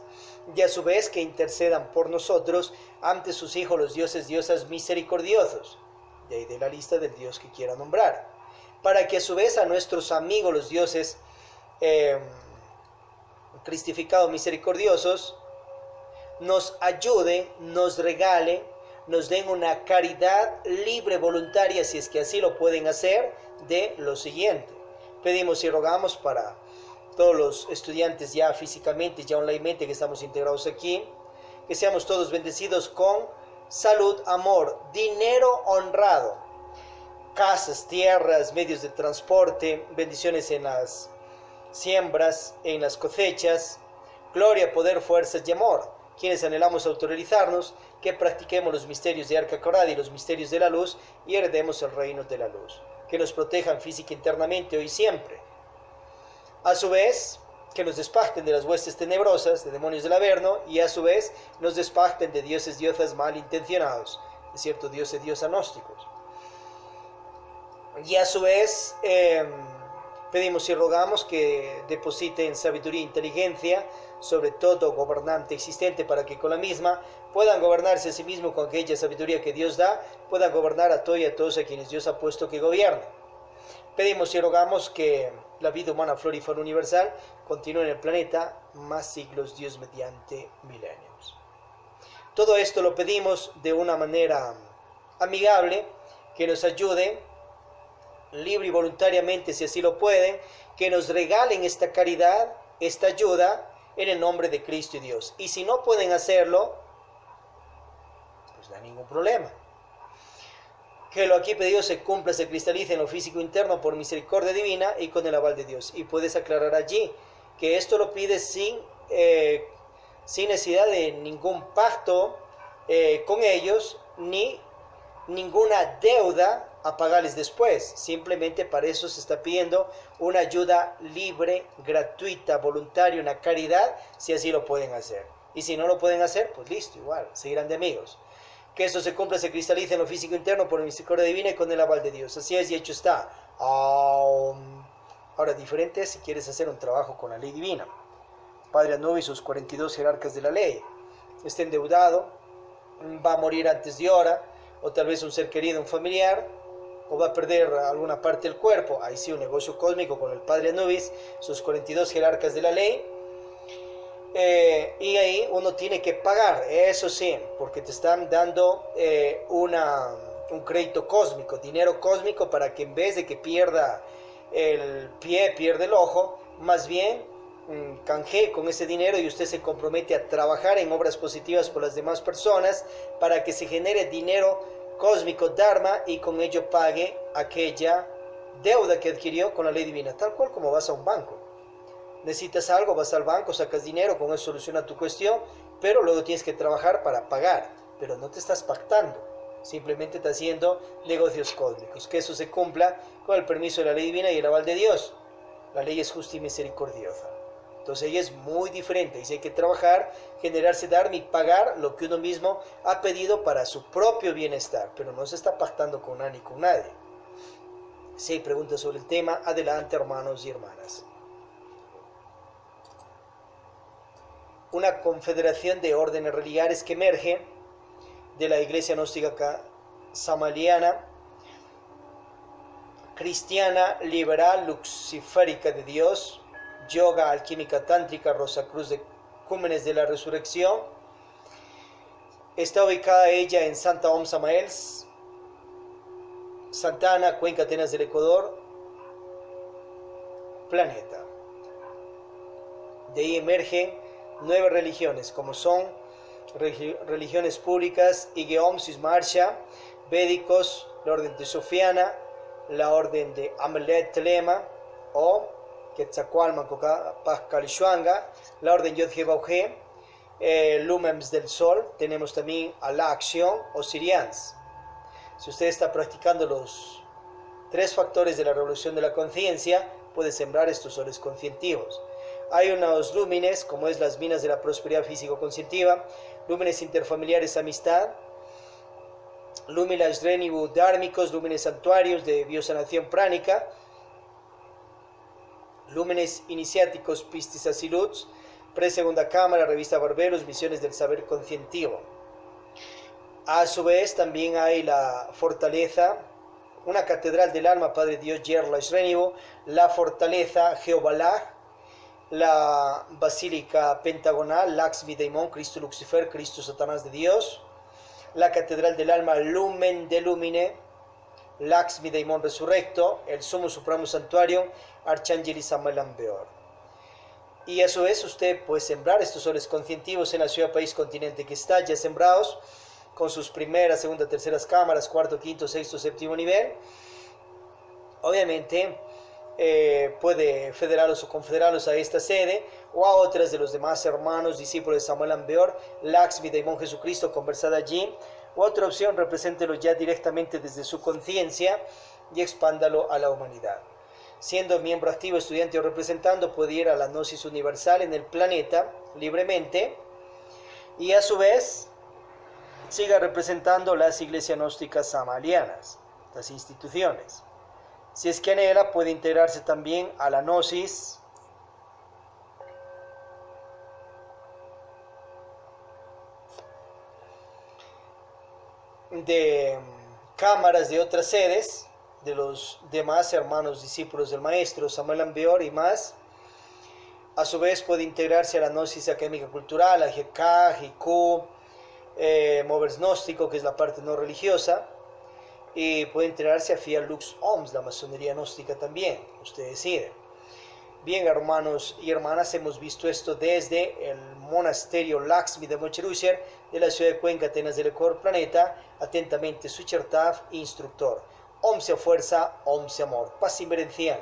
[SPEAKER 1] Y a su vez que intercedan por nosotros ante sus hijos los dioses, diosas misericordiosos, de ahí de la lista del Dios que quiera nombrar, para que a su vez a nuestros amigos los dioses cristificados misericordiosos nos ayude, nos regale, nos den una caridad libre, voluntaria, si es que así lo pueden hacer, de lo siguiente. Pedimos y rogamos para todos los estudiantes ya físicamente, ya onlinemente que estamos integrados aquí, que seamos todos bendecidos con salud, amor, dinero honrado, casas, tierras, medios de transporte, bendiciones en las siembras, en las cosechas, gloria, poder, fuerzas y amor. Quienes anhelamos autorrealizarnos, que practiquemos los misterios de Arca Corada y los misterios de la luz y heredemos el reino de la luz. Que nos protejan física e internamente hoy y siempre. A su vez, que nos despachten de las huestes tenebrosas, de demonios del Averno, y a su vez nos despachten de dioses, diosas malintencionados, de cierto dioses, diosas gnósticos. Y a su vez pedimos y rogamos que depositen sabiduría e inteligencia sobre todo gobernante existente, para que con la misma puedan gobernarse a sí mismo, con aquella sabiduría que Dios da, puedan gobernar a todo y a todos a quienes Dios ha puesto que gobiernen. Pedimos y rogamos que la vida humana florífera universal continúe en el planeta más siglos, Dios mediante milenios. Todo esto lo pedimos de una manera amigable, que nos ayude libre y voluntariamente, si así lo pueden, que nos regalen esta caridad, esta ayuda, en el nombre de Cristo y Dios. Y si no pueden hacerlo, pues no hay ningún problema. Que lo aquí pedido se cumpla, se cristalice en lo físico interno por misericordia divina y con el aval de Dios. Y puedes aclarar allí que esto lo pides sin necesidad de ningún pacto con ellos, ni ninguna deuda a pagarles después. Simplemente para eso se está pidiendo una ayuda libre, gratuita, voluntaria, una caridad, si así lo pueden hacer. Y si no lo pueden hacer, pues listo, igual, seguirán de amigos. Que esto se cumpla, se cristalice en lo físico interno por la misericordia divina y con el aval de Dios. Así es y hecho está. Ahora, diferente es si quieres hacer un trabajo con la ley divina. Padre Anubis y sus 42 jerarcas de la ley. Está endeudado, va a morir antes de hora, o tal vez un ser querido, un familiar, o va a perder alguna parte del cuerpo. Ahí sí, un negocio cósmico con el Padre Anubis, sus 42 jerarcas de la ley. Y ahí uno tiene que pagar, eso sí, porque te están dando un crédito cósmico, dinero cósmico, para que en vez de que pierda el pie, pierda el ojo, más bien canjee con ese dinero y usted se compromete a trabajar en obras positivas por las demás personas para que se genere dinero cósmico Dharma y con ello pague aquella deuda que adquirió con la ley divina, tal cual como vas a un banco. Necesitas algo, vas al banco, sacas dinero, con eso soluciona tu cuestión, pero luego tienes que trabajar para pagar, pero no te estás pactando, simplemente estás haciendo negocios cósmicos. Que eso se cumpla con el permiso de la ley divina y el aval de Dios. La ley es justa y misericordiosa. Entonces ella es muy diferente, y si hay que trabajar, generarse dharma y pagar lo que uno mismo ha pedido para su propio bienestar, pero no se está pactando con nadie ni con nadie. Si hay preguntas sobre el tema, adelante, hermanos y hermanas. Una confederación de órdenes religiosas que emerge de la iglesia gnóstica samaliana, cristiana, liberal, luciférica de Dios, yoga, alquímica, tántrica, Rosacruz de Cúmenes de la Resurrección. Está ubicada ella en Santa Om Samael, Santa Ana, Cuenca Atenas del Ecuador, planeta. De ahí emergen 9 religiones, como son religiones públicas, Igeom, Sismarsha, védicos, la orden de Sofiana, la orden de Amelet Telema, o Quetzalcoatl, Pascal Shuanga, la orden Yodhe Bauge, Lumens del Sol, tenemos también a la acción o Sirians. Si usted está practicando los 3 factores de la revolución de la conciencia, puede sembrar estos soles conscientivos. Hay unos lúmenes, como es las minas de la prosperidad físico-conscientiva, lúmenes interfamiliares amistad, lúmenes renibu dármicos, lúmenes santuarios de biosanación pránica, lúmenes iniciáticos pistis asiluts, pre-segunda cámara, revista Barberos, misiones del saber conscientivo. A su vez también hay la fortaleza, una catedral del alma, Padre Dios Yerla Renibu, la fortaleza Jeobalá, la basílica pentagonal, Laxmi Daimon, Cristo Lucifer, Cristo Satanás de Dios, la catedral del alma, Lumen de Lumine, Laxmi Daimon Resurrecto, el Sumo Supremo Santuario, Arcángel Samuel Ambeor. Y eso es, usted puede sembrar estos soles conscientivos en la ciudad, país, continente que está ya sembrados, con sus primeras, segunda, terceras cámaras, cuarto, quinto, sexto, séptimo nivel. Obviamente puede federarlos o confederarlos a esta sede o a otras de los demás hermanos, discípulos de Samuel Ambeor, Laxmi Daimon Jesucristo, conversad allí. U otra opción, represéntelo ya directamente desde su conciencia y expándalo a la humanidad. Siendo miembro activo, estudiante o representando, puede ir a la gnosis universal en el planeta libremente y a su vez siga representando las iglesias gnósticas samalianas, las instituciones. Si es que anhela, puede integrarse también a la gnosis de cámaras de otras sedes, de los demás hermanos discípulos del maestro Samuel Ambeor y más. A su vez puede integrarse a la gnosis académica cultural, a GK, GQ, Movers Gnóstico, que es la parte no religiosa, y puede integrarse a Fiat Lux Oms, la masonería gnóstica también, usted decide. Bien, hermanos y hermanas, hemos visto esto desde el monasterio Laxmi de Mocherusher, de la ciudad de Cuenca, Atenas del Ecuador Planeta. Atentamente, su Chertaf, instructor. Om sea fuerza, Om sea amor. Paz inmerencial.